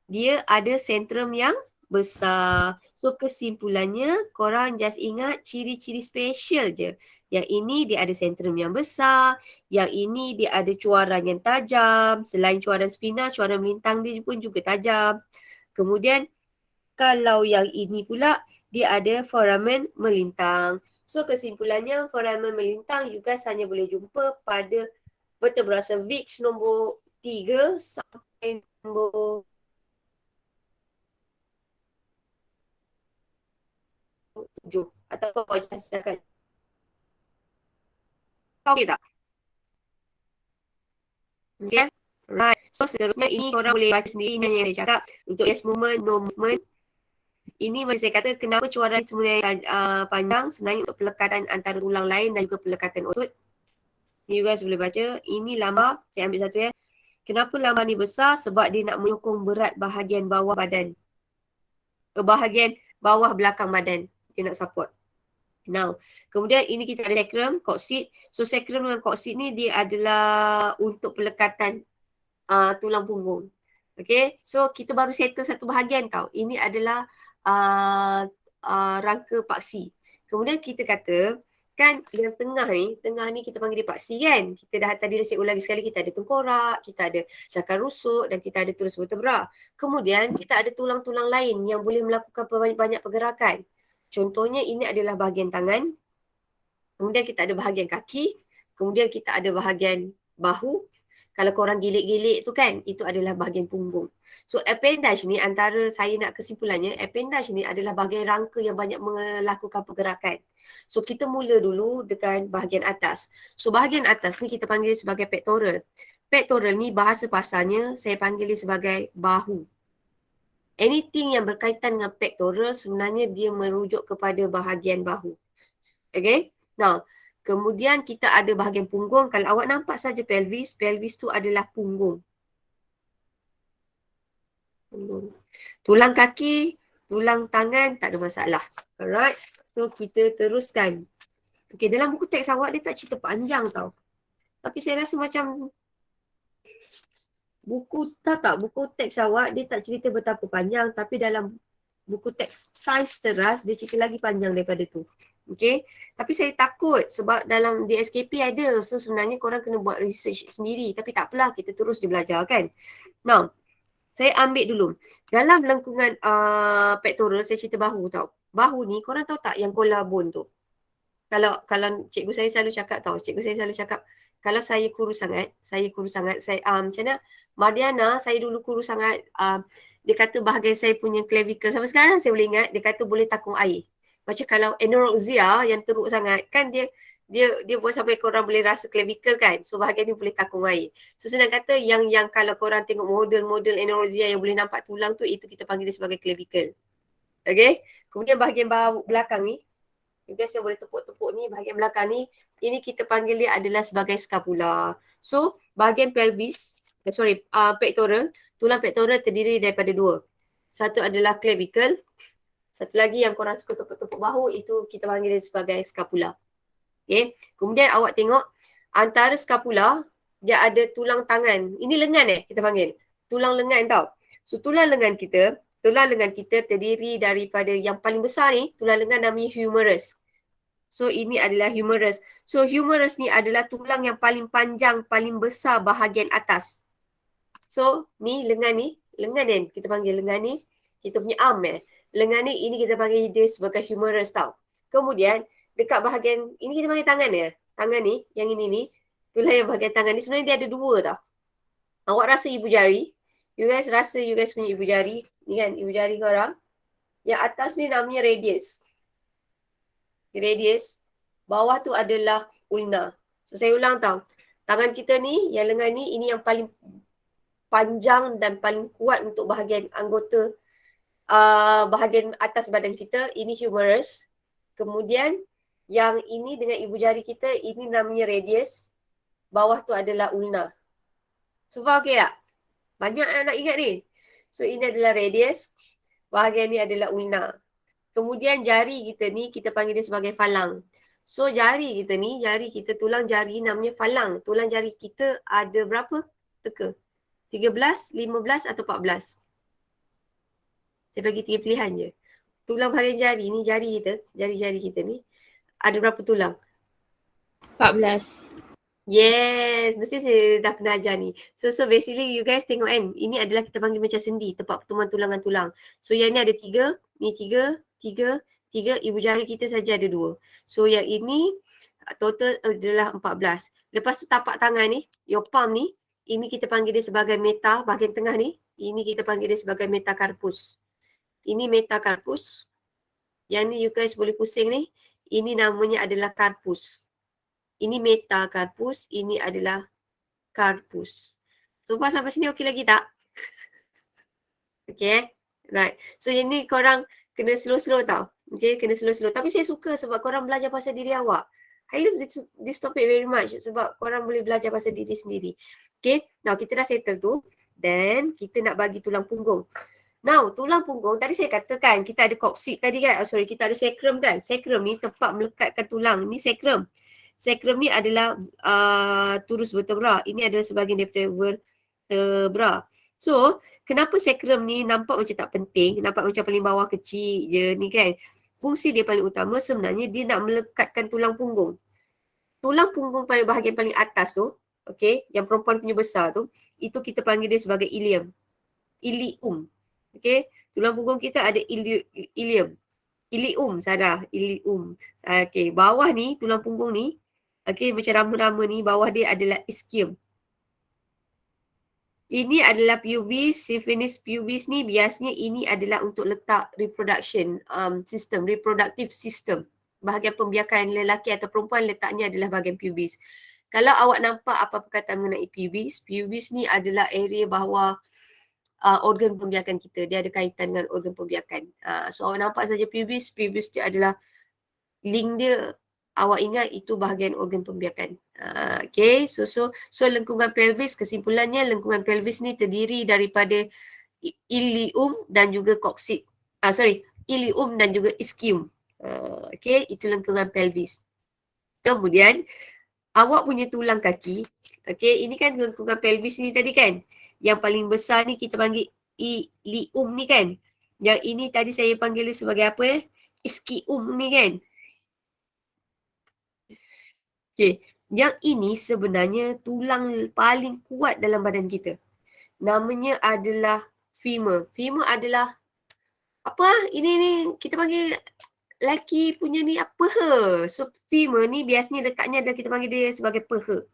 dia ada sentrum yang besar. So kesimpulannya, korang just ingat ciri-ciri special je. Yang ini dia ada sentrum yang besar. Yang ini dia ada cuaran yang tajam. Selain cuaran spina, cuaran melintang dia pun juga tajam. Kemudian kalau yang ini pula, dia ada foramen melintang. So kesimpulannya, foramen melintang you guys hanya boleh jumpa pada vertebra cervix nombor 3 sampai nombor 7. Atau awak just akan Okey tak? Okay. Right. So seterusnya ini korang boleh baca sendiri yang saya cakap. Untuk yes movement, no movement. Ini macam saya kata kenapa cuaran sebenarnya panjang sebenarnya untuk pelekatan antara tulang lain dan juga pelekatan otot. Ni you guys boleh baca. Ini lambar. Saya ambil satu ya. Kenapa lambar ni besar? Sebab dia nak menyokong berat bahagian bawah badan. Bahagian bawah belakang badan. Dia nak support. Now, kemudian ini kita ada sacrum, coccyx. So sacrum dengan coccyx ni dia adalah untuk pelekatan tulang punggung. Okay, so kita baru settle satu bahagian tau. Ini adalah rangka paksi. Kemudian kita kata, kan yang tengah ni kita panggil dia paksi kan. Kita dah tadi saya ulang sekali, kita ada tengkorak, kita ada sakar rusuk dan kita ada turus vertebra. Kemudian kita ada tulang-tulang lain yang boleh melakukan banyak pergerakan. Contohnya ini adalah bahagian tangan. Kemudian kita ada bahagian kaki. Kemudian kita ada bahagian bahu. Kalau korang gilik-gilik tu kan, itu adalah bahagian punggung. So appendage ni antara saya nak kesimpulannya, appendage ni adalah bahagian rangka yang banyak melakukan pergerakan. So kita mula dulu dengan bahagian atas. So bahagian atas ni kita panggil sebagai pectoral. Pectoral ni bahasa pasarnya saya panggil dia sebagai bahu. Anything yang berkaitan dengan pectoral sebenarnya dia merujuk kepada bahagian bahu. Okay? Now, kemudian kita ada bahagian punggung. Kalau awak nampak saja pelvis, pelvis tu adalah punggung. Tulang kaki, tulang tangan, tak ada masalah. Alright. So, kita teruskan. Okay, dalam buku teks awak dia tak cerita panjang tau. Tapi saya rasa macam buku teks awak dia tak cerita betapa panjang, tapi dalam buku teks saiz teras dia cerita lagi panjang daripada tu. Okay, tapi saya takut sebab dalam DSKP ada, so sebenarnya korang kena buat research sendiri, tapi tak apalah, kita terus je belajar kan. Now, saya ambil dulu dalam lengkungan pectoral, saya cerita bahu tau. Bahu ni korang tahu tak yang collarbone tu? Kalau cikgu saya selalu cakap tau, kalau saya kurus sangat, saya macam mana? Mardiana, saya dulu kurus sangat, dia kata bahagian saya punya clavicle, sampai sekarang saya boleh ingat, dia kata boleh takung air. Macam kalau anorexia yang teruk sangat, kan dia buat sampai korang boleh rasa clavicle kan, so bahagian ni boleh takung air. So senang kata, yang kalau korang tengok model-model anorexia yang boleh nampak tulang tu, itu kita panggil dia sebagai clavicle. Okay, kemudian bahagian belakang ni, you guys yang boleh tepuk-tepuk ni, bahagian belakang ni, ini kita panggil dia adalah sebagai scapula. So, bahagian pelvis, pectoral, tulang pectoral terdiri daripada dua. Satu adalah clavicle, satu lagi yang korang suka tepuk-tepuk bahu, itu kita panggil dia sebagai scapula. Okay, kemudian awak tengok, antara scapula, dia ada tulang tangan. Ini lengan kita panggil. Tulang lengan tau. So, tulang lengan kita terdiri daripada yang paling besar ni, tulang lengan namanya humerus. So, ini adalah humerus. So, humerus ni adalah tulang yang paling panjang, paling besar bahagian atas. So, ni lengan ni kita panggil lengan ni, kita punya arm lengan ni, ini kita panggil dia sebagai humerus tau. Kemudian, dekat bahagian, ini kita panggil tangan tangan ni, yang ini ni, tulang yang bahagian tangan ni, sebenarnya dia ada dua tau. Awak rasa ibu jari, you guys punya ibu jari, ni kan, ibu jari korang. Yang atas ni namanya radius. Radius, bawah tu adalah ulna. So saya ulang tau, tangan kita ni, yang lengan ni, ini yang paling panjang dan paling kuat untuk bahagian anggota, bahagian atas badan kita, ini humerus. Kemudian yang ini dengan ibu jari kita, ini namanya radius, bawah tu adalah ulna. So far okay tak? Banyak nak ingat ni. So ini adalah radius, bahagian ni adalah ulna. Kemudian jari kita ni, kita panggil dia sebagai falang. So jari kita ni, tulang jari namanya falang. Tulang jari kita ada berapa teka? 13, 15 atau 14? Saya bagi 3 pilihan je. Tulang bahagian jari ni, jari-jari kita ni, ada berapa tulang? 14. Yes, mesti saya dah pernah ajar ni. So basically you guys tengok kan, ini adalah kita panggil macam sendi, tempat pertemuan tulang dengan tulang. So yang ni ada 3, ni 3, ibu jari kita saja ada 2. So yang ini total adalah 14. Lepas tu tapak tangan ni, your palm ni, ini kita panggil dia sebagai meta, bahagian tengah ni, ini kita panggil dia sebagai metacarpus. Ini metacarpus. Yang ni you guys boleh pusing ni, ini namanya adalah carpus. Ini metacarpus, ini adalah carpus. So far sampai sini okey lagi tak? Okay, right. So yang ni korang kena slow-slow tau. Okay, kena slow-slow. Tapi saya suka sebab korang belajar pasal diri awak. I love this topic very much sebab korang boleh belajar pasal diri sendiri. Okay, now kita dah settle tu. Then kita nak bagi tulang punggung. Now, tulang punggung, tadi saya katakan kita ada coccyx tadi kan. Kita ada sacrum kan. Sacrum ni tempat melekatkan tulang. Ni sacrum. Sacrum ni adalah turus vertebra. Ini adalah sebahagian daripada vertebra. So, kenapa sacrum ni nampak macam tak penting, nampak macam paling bawah kecil je ni kan. Fungsi dia paling utama sebenarnya dia nak melekatkan tulang punggung. Tulang punggung pada bahagian paling atas tu, okay, yang perempuan punya besar tu, itu kita panggil dia sebagai ilium. Ilium. Okay, tulang punggung kita ada ilium. Ilium, Sarah. Ilium. Okay, bawah ni, tulang punggung ni, okay, macam rama-rama ni, bawah dia adalah ischium. Ini adalah pubis, symphysis pubis ni biasanya ini adalah untuk letak reproduction system, reproductive system. Bahagian pembiakan lelaki atau perempuan letaknya adalah bahagian pubis. Kalau awak nampak apa perkataan mengenai pubis, pubis ni adalah area bawah organ pembiakan kita. Dia ada kaitan dengan organ pembiakan. So awak nampak saja pubis, pubis dia adalah link dia. Awak ingat itu bahagian organ pembiakan. Okay, so lengkungan pelvis, kesimpulannya lengkungan pelvis ni terdiri daripada ilium dan juga coccyx. Ilium dan juga ischium. Okay, itu lengkungan pelvis. Kemudian awak punya tulang kaki. Okay, ini kan lengkungan pelvis ni tadi kan. Yang paling besar ni kita panggil ilium ni kan. Yang ini tadi saya panggil dia sebagai apa? Ischium ni kan. Okay, yang ini sebenarnya tulang paling kuat dalam badan kita. Namanya adalah femur. Femur adalah apa? Ini kita panggil lelaki punya ni apa? So femur ni biasanya letaknya adalah kita panggil dia sebagai peha.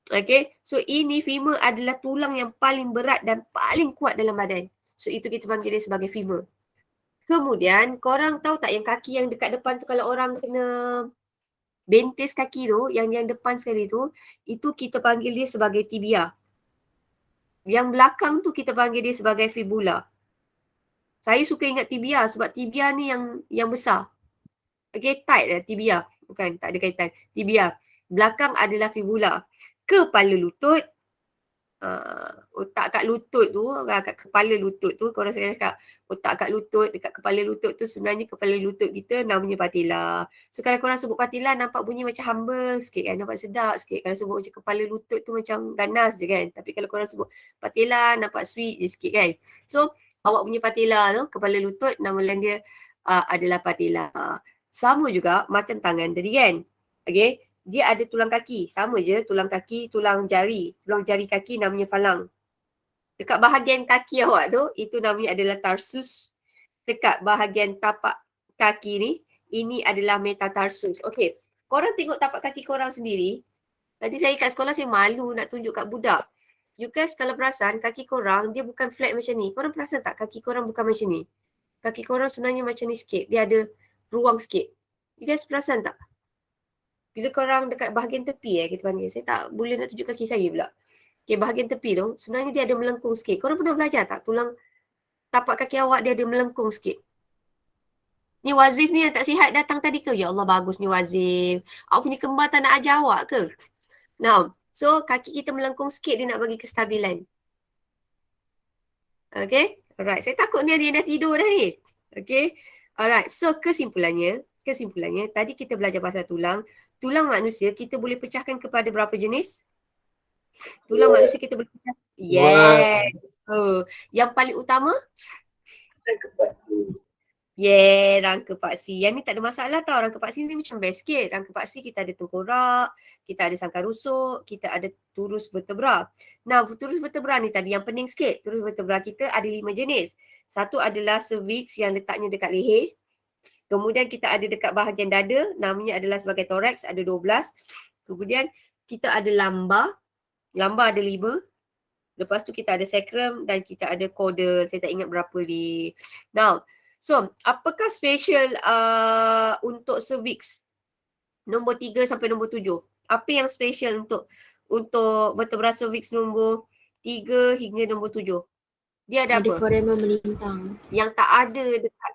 Okay, so ini femur adalah tulang yang paling berat dan paling kuat dalam badan. So itu kita panggil dia sebagai femur. Kemudian korang tahu tak yang kaki yang dekat depan tu kalau orang kena bentis kaki tu, yang depan sekali tu, itu kita panggil dia sebagai tibia. Yang belakang tu kita panggil dia sebagai fibula. Saya suka ingat tibia sebab tibia ni yang besar. Okay, tight lah tibia. Bukan, tak ada kaitan. Tibia. Belakang adalah fibula. Kepala lutut, otak kat lutut tu, kat kepala lutut tu, korang sekalian cakap otak kat lutut, dekat kepala lutut tu sebenarnya kepala lutut kita namanya patella. So kalau korang sebut patella nampak bunyi macam humble sikit kan, nampak sedap sikit. Kalau sebut macam kepala lutut tu macam ganas je kan. Tapi kalau korang sebut patella nampak sweet je sikit kan. So awak punya patella tu, kepala lutut, nama lain dia adalah patella. Sama juga macam tangan tadi kan. Okay. Dia ada tulang kaki. Sama je tulang kaki, tulang jari. Tulang jari kaki namanya falang. Dekat bahagian kaki awak tu, itu namanya adalah tarsus. Dekat bahagian tapak kaki ni, ini adalah metatarsus. Okey, korang tengok tapak kaki korang sendiri. Tadi saya kat sekolah saya malu nak tunjuk kat budak. You guys kalau perasan kaki korang dia bukan flat macam ni. Korang perasan tak kaki korang bukan macam ni? Kaki korang sebenarnya macam ni sikit. Dia ada ruang sikit. You guys perasan tak? Bila korang dekat bahagian tepi kita panggil. Saya tak boleh nak tunjuk kaki saya pula. Okay, bahagian tepi tu sebenarnya dia ada melengkung sikit. Korang pernah belajar tak? Tulang tapak kaki awak dia ada melengkung sikit. Ni Wazif ni yang tak sihat datang tadi ke? Ya Allah bagus ni Wazif. Awak punya kembar tak nak ajar awak ke? Now, so kaki kita melengkung sikit dia nak bagi kestabilan. Okay. Alright. Saya takut ni dia dah tidur dah ni. Okay. Alright. So kesimpulannya tadi kita belajar pasal tulang. Tulang manusia kita boleh pecahkan kepada berapa jenis? Tulang manusia kita boleh pecah. Yes. Yang paling utama? Rangka paksi. Rangka paksi. Yang ni tak ada masalah tau. Rangka paksi ni macam best sikit. Rangka paksi kita ada tengkorak, kita ada sangkar rusuk, kita ada turus vertebra. Nah, turus vertebra ni tadi yang pening sikit. Turus vertebra kita ada 5 jenis. Satu adalah cervix yang letaknya dekat leher. Kemudian kita ada dekat bahagian dada, namanya adalah sebagai thorax, ada 12. Kemudian kita ada lambar. Lambar ada 5. Lepas tu kita ada sacrum dan kita ada caudal. Saya tak ingat berapa ni. Now, so apakah special untuk cervix? Nombor 3 sampai nombor 7. Apa yang special untuk vertebra cervix nombor 3 hingga nombor 7? Dia ada Ada apa? foramen melintang. Yang tak ada dekat.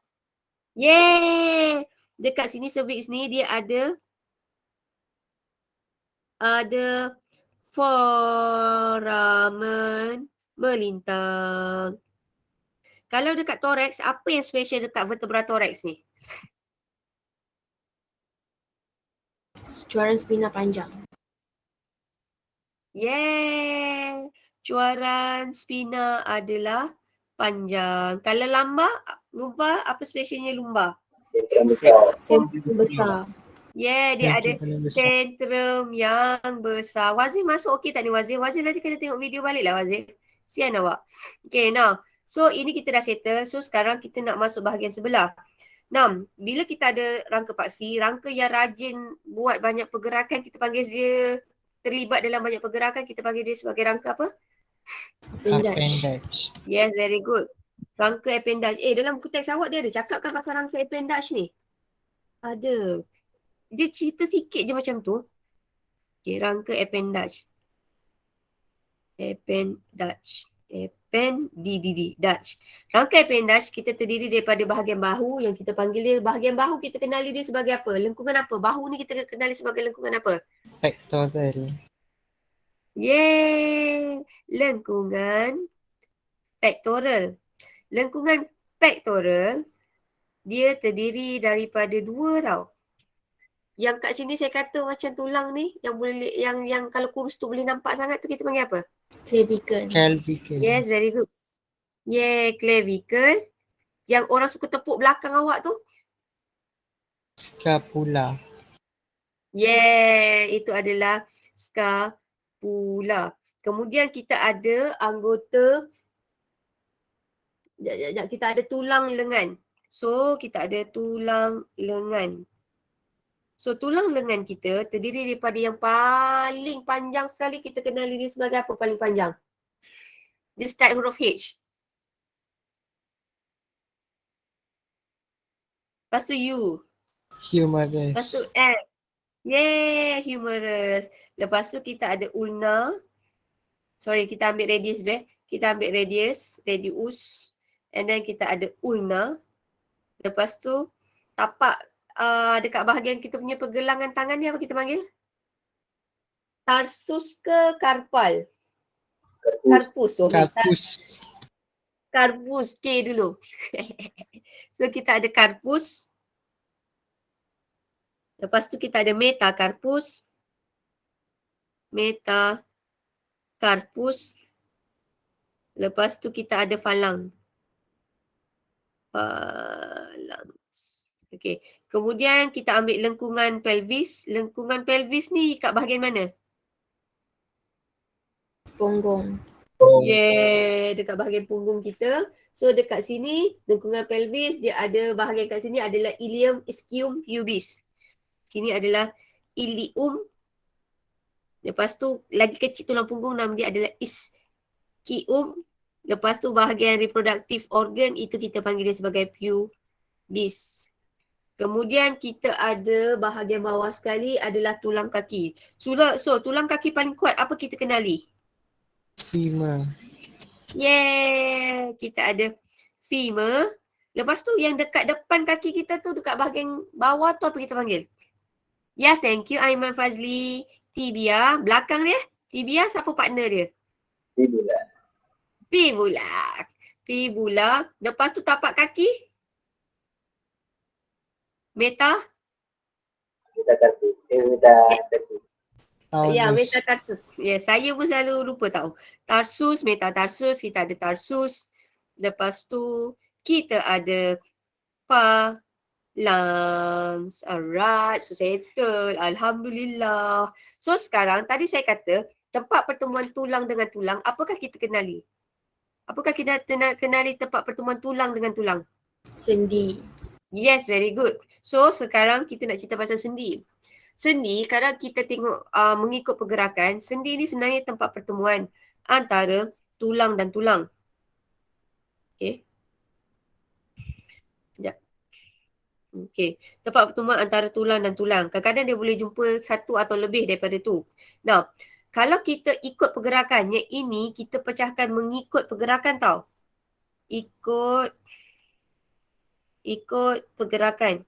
Yeay! Dekat sini cervix ni dia ada foramen melintang. Kalau dekat thorax, apa yang special dekat vertebra thorax ni? Cuaran spina panjang. Yeay! Cuaran spina adalah panjang. Kalau lumbar, apa specialnya lumbar? Sentrum besar. Sentrum besar. Yeah, dia ada Sentrum paling besar. sentrum yang besar. Wazir masuk okey tak ni Wazir? Wazir nanti kena tengok video balik lah Wazir. Sian awak. Okay, now. So, ini kita dah settle. So, sekarang kita nak masuk bahagian sebelah. Now, bila kita ada rangka paksi, rangka yang rajin buat banyak pergerakan, kita panggil dia terlibat dalam banyak pergerakan, kita panggil dia sebagai rangka apa? Appendage. Appendage. Yes, very good. Rangka appendage. Dalam buku teks awak dia ada cakap kan pasal rangka appendage ni? Ada. Dia cerita sikit je macam tu. Okay, rangka appendage. Appendage. Appendage. Rangka appendage kita terdiri daripada bahagian bahu yang kita panggil dia, bahagian bahu kita kenali dia sebagai apa? Lengkungan apa? Bahu ni kita kenali sebagai lengkungan apa? Pectoral. Yeay! Lengkungan pectoral. Lengkungan pectoral dia terdiri daripada 2 tau. Yang kat sini saya kata macam tulang ni yang boleh yang kalau kurus tu boleh nampak sangat tu kita panggil apa? Clavicle. Clavicle. Yes, very good. Yeah, clavicle. Yang orang suka tepuk belakang awak tu. Scapula. Yeah, itu adalah scapula. Kemudian kita ada anggota kita ada tulang lengan. So, kita ada tulang lengan. So, tulang lengan kita terdiri daripada yang paling panjang sekali, kita kenali dia sebagai apa paling panjang? Dia start huruf H. Lepas tu U. Humerus. Lepas tu F. Yeay, humerus. Lepas tu kita ada ulna. Sorry, kita ambil radius dulu. Kita ambil radius. And then kita ada ulna. Lepas tu tapak dekat bahagian kita punya pergelangan tangan ni apa kita panggil? Tarsus ke karpal? Karpus. Carpus. Karpus K dulu. So kita ada karpus. Lepas tu kita ada metakarpus. Metakarpus. Lepas tu kita ada falang. Okey. Kemudian kita ambil lengkungan pelvis. Lengkungan pelvis ni kat bahagian mana? Punggung. Yeah, dekat bahagian punggung kita. So dekat sini lengkungan pelvis dia ada bahagian kat sini adalah ilium ischium pubis. Sini adalah ilium. Lepas tu lagi kecil tulang punggung nama dia adalah ischium. Lepas tu bahagian reproductive organ itu kita panggil dia sebagai pubis. Kemudian kita ada bahagian bawah sekali adalah tulang kaki. So tulang kaki paling kuat apa kita kenali? Femur. Yeah, kita ada femur. Lepas tu yang dekat depan kaki kita tu dekat bahagian bawah tu apa kita panggil? Ya, thank you Aiman Fazli. Tibia, belakang dia. Tibia siapa partner dia? Fibula. Fibula. Lepas tu tapak kaki? Metatarsus. Ya, metatarsus. Ya, saya pun selalu lupa tahu. Tarsus, metatarsus, kita ada tarsus. Lepas tu kita ada phalanx. Alright, so settle. Alhamdulillah. So sekarang tadi saya kata tempat pertemuan tulang dengan tulang, apakah kita kenali? Apakah kita kenali tempat pertemuan tulang dengan tulang? Sendi. Yes, very good. So sekarang kita nak cerita pasal sendi. Sendi, kadang kita tengok mengikut pergerakan, sendi ni sebenarnya tempat pertemuan antara tulang dan tulang. Okay. Sekejap. Okey, tempat pertemuan antara tulang dan tulang. Kadang-kadang dia boleh jumpa satu atau lebih daripada tu. Now, kalau kita ikut pergerakannya, ini kita pecahkan mengikut pergerakan tau. Ikut pergerakan.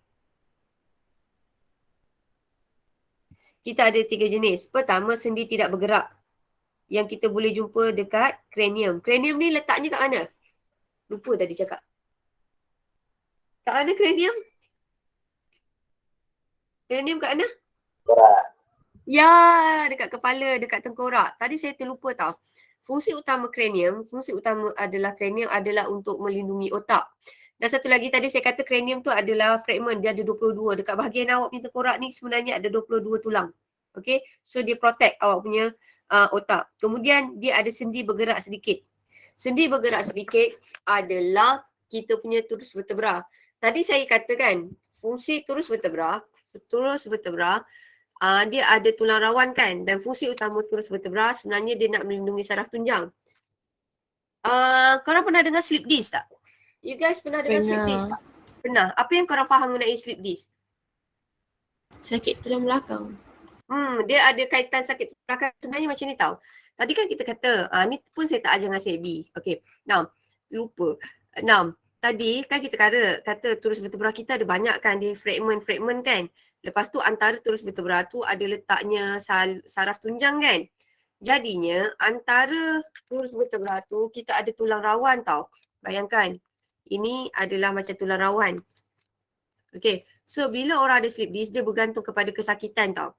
Kita ada 3 jenis. Pertama, sendi tidak bergerak. Yang kita boleh jumpa dekat kranium. Kranium ni letaknya kat mana? Lupa tadi cakap. Kat mana kranium? Kranium kat mana? Korak. Ya, dekat kepala, dekat tengkorak. Tadi saya terlupa tau. Fungsi utama kranium adalah untuk melindungi otak. Dan satu lagi tadi saya kata kranium tu adalah fragment, dia ada 22. Dekat bahagian awak punya tengkorak ni sebenarnya ada 22 tulang. Okay, so dia protect awak punya otak. Kemudian dia ada sendi bergerak sedikit. Sendi bergerak sedikit adalah kita punya turus vertebra. Tadi saya katakan fungsi turus vertebra dia ada tulang rawan kan, dan fungsi utama turus vertebra sebenarnya dia nak melindungi saraf tunjang. Korang pernah dengar slip disc tak? You guys pernah dengar slip disc tak? Pernah. Apa yang korang faham mengenai slip disc? Sakit tulang belakang. Dia ada kaitan sakit tulang belakang sebenarnya macam ni tau. Tadi kan kita kata, ni pun saya tak ajar dengan Sebi. Okay, now, lupa. Now, tadi kan kita kata turus vertebra kita ada banyak kan, dia fragment-fragment kan. Lepas tu antara turus vertebra tu ada letaknya saraf tunjang kan. Jadinya antara turus vertebra tu kita ada tulang rawan tau. Bayangkan, ini adalah macam tulang rawan. Okay, so bila orang ada slip disc, dia bergantung kepada kesakitan tau.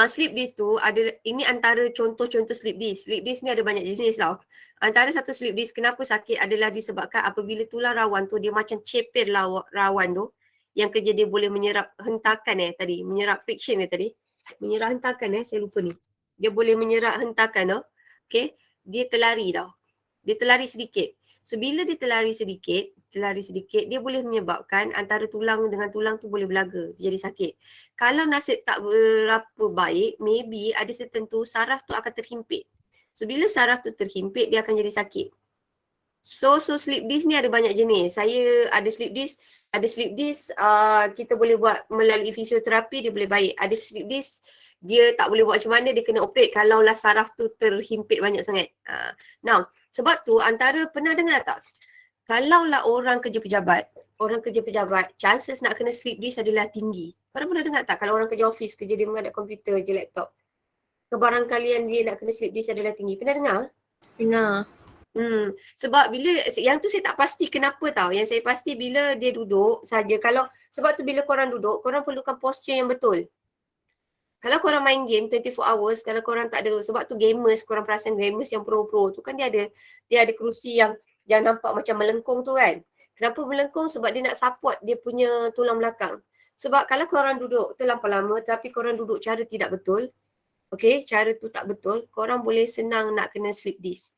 Slip disc tu ini antara contoh-contoh slip disc. Slip disc ni ada banyak jenis tau. Antara satu slip disc kenapa sakit adalah disebabkan apabila tulang rawan tu dia macam cepir rawan tu, yang kerja dia boleh menyerap hentakan tadi, menyerap friction tadi. Menyerap hentakan saya lupa ni. Dia boleh menyerap hentakan tau. Okay, dia terlari tau. Dia terlari sedikit. So bila dia terlari sedikit, dia boleh menyebabkan antara tulang dengan tulang tu boleh belaga, jadi sakit. Kalau nasib tak berapa baik, maybe ada tertentu saraf tu akan terhimpit. So bila saraf tu terhimpit, dia akan jadi sakit. So slip disc ni ada banyak jenis. Saya ada slip disc, kita boleh buat melalui fisioterapi, dia boleh baik. Ada slip disc, dia tak boleh buat macam mana, dia kena operate kalaulah saraf tu terhimpit banyak sangat. Now, sebab tu antara pernah dengar tak? Kalaulah orang kerja pejabat, chances nak kena slip disc adalah tinggi. Korang pernah dengar tak kalau orang kerja office, kerja dia menghadap komputer je, laptop, kebarangkalian dia nak kena slip disc adalah tinggi. Pernah dengar? Pernah. Sebab bila, yang tu saya tak pasti kenapa tau. Yang saya pasti bila dia duduk saja. Sebab tu bila korang duduk, korang perlukan posture yang betul. Kalau korang main game 24 hours, kalau korang tak ada, sebab tu gamers, korang perasan gamers yang pro-pro tu kan dia ada kerusi yang nampak macam melengkung tu kan. Kenapa melengkung? Sebab dia nak support dia punya tulang belakang. Sebab kalau korang duduk terlampau lama tapi korang duduk cara tidak betul, okay, cara tu tak betul, korang boleh senang nak kena slip disc.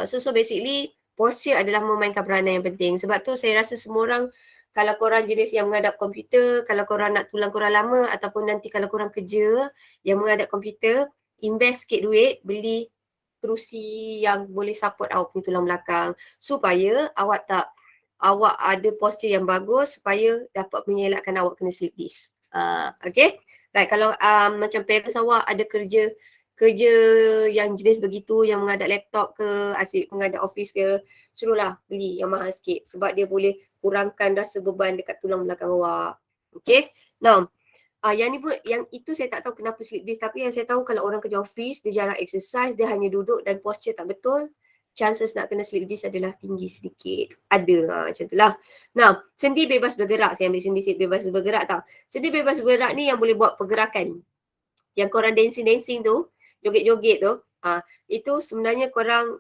So basically posture adalah memainkan peranan yang penting. Sebab tu saya rasa semua orang, kalau korang jenis yang menghadap komputer, kalau korang nak tulang korang lama ataupun nanti kalau korang kerja yang menghadap komputer, invest sikit duit, beli kerusi yang boleh support awak punya tulang belakang supaya awak ada posture yang bagus supaya dapat mengelakkan awak kena slip disc. Okay, right, kalau macam parents awak ada kerja yang jenis begitu, yang menghadap laptop ke, asyik menghadap office ke, suruhlah beli yang mahal sikit sebab dia boleh kurangkan rasa beban dekat tulang belakang awak. Okay, now yang itu saya tak tahu kenapa slip disc, tapi yang saya tahu kalau orang kerja office, dia jarang exercise, dia hanya duduk dan posture tak betul, chances nak kena slip disc adalah tinggi sedikit. Ada macam tu lah. Now, sendi bebas bergerak, saya ambil sendi bebas bergerak tau. Sendi bebas bergerak ni yang boleh buat pergerakan. Yang korang dancing tu, joget-joget tu, itu sebenarnya korang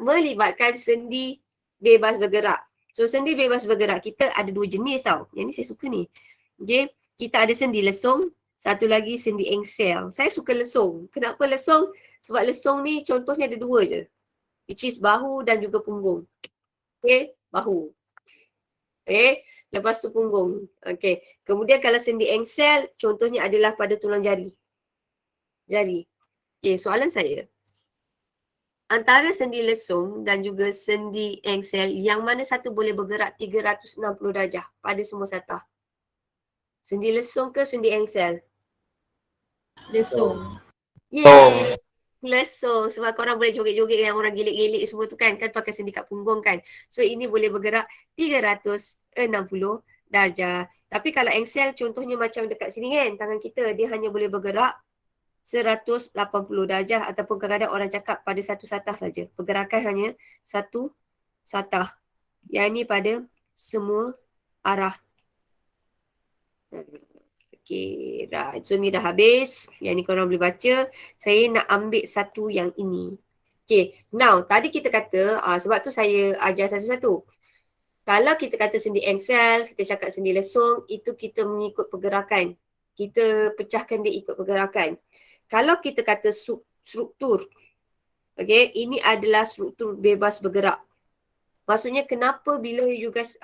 melibatkan sendi bebas bergerak. So sendi bebas bergerak kita ada 2 jenis tau. Yang ni saya suka ni. Okay, kita ada sendi lesung, satu lagi sendi engsel. Saya suka lesung. Kenapa lesung? Sebab lesung ni contohnya ada 2 je. Which is bahu dan juga punggung. Okay, bahu. Okay, lepas tu punggung. Okay, kemudian kalau sendi engsel, contohnya adalah pada tulang jari. Okay, soalan saya. antara sendi lesung dan juga sendi engsel, yang mana satu boleh bergerak 360 darjah pada semua satah? Sendi lesung ke sendi engsel? Lesung. Yeay! Lesung. Sebab korang boleh joget-joget yang orang gelik-gelik semua tu kan pakai sendi kat punggung kan. So ini boleh bergerak 360 darjah. Tapi kalau engsel contohnya macam dekat sini kan, tangan kita dia hanya boleh bergerak 180 darjah ataupun kadang-kadang orang cakap pada satu satah saja. Pergerakan hanya satu satah. Yang ini pada semua arah. Okay, right. So ni dah habis. Yang ni korang boleh baca. Saya nak ambil satu yang ini. Okay, now tadi kita kata, sebab tu saya ajar satu-satu. Kalau kita kata sendi engsel, kita cakap sendi lesung, itu kita mengikut pergerakan. Kita pecahkan dia ikut pergerakan. Kalau kita kata struktur, okay, ini adalah struktur bebas bergerak. Maksudnya kenapa bila you guys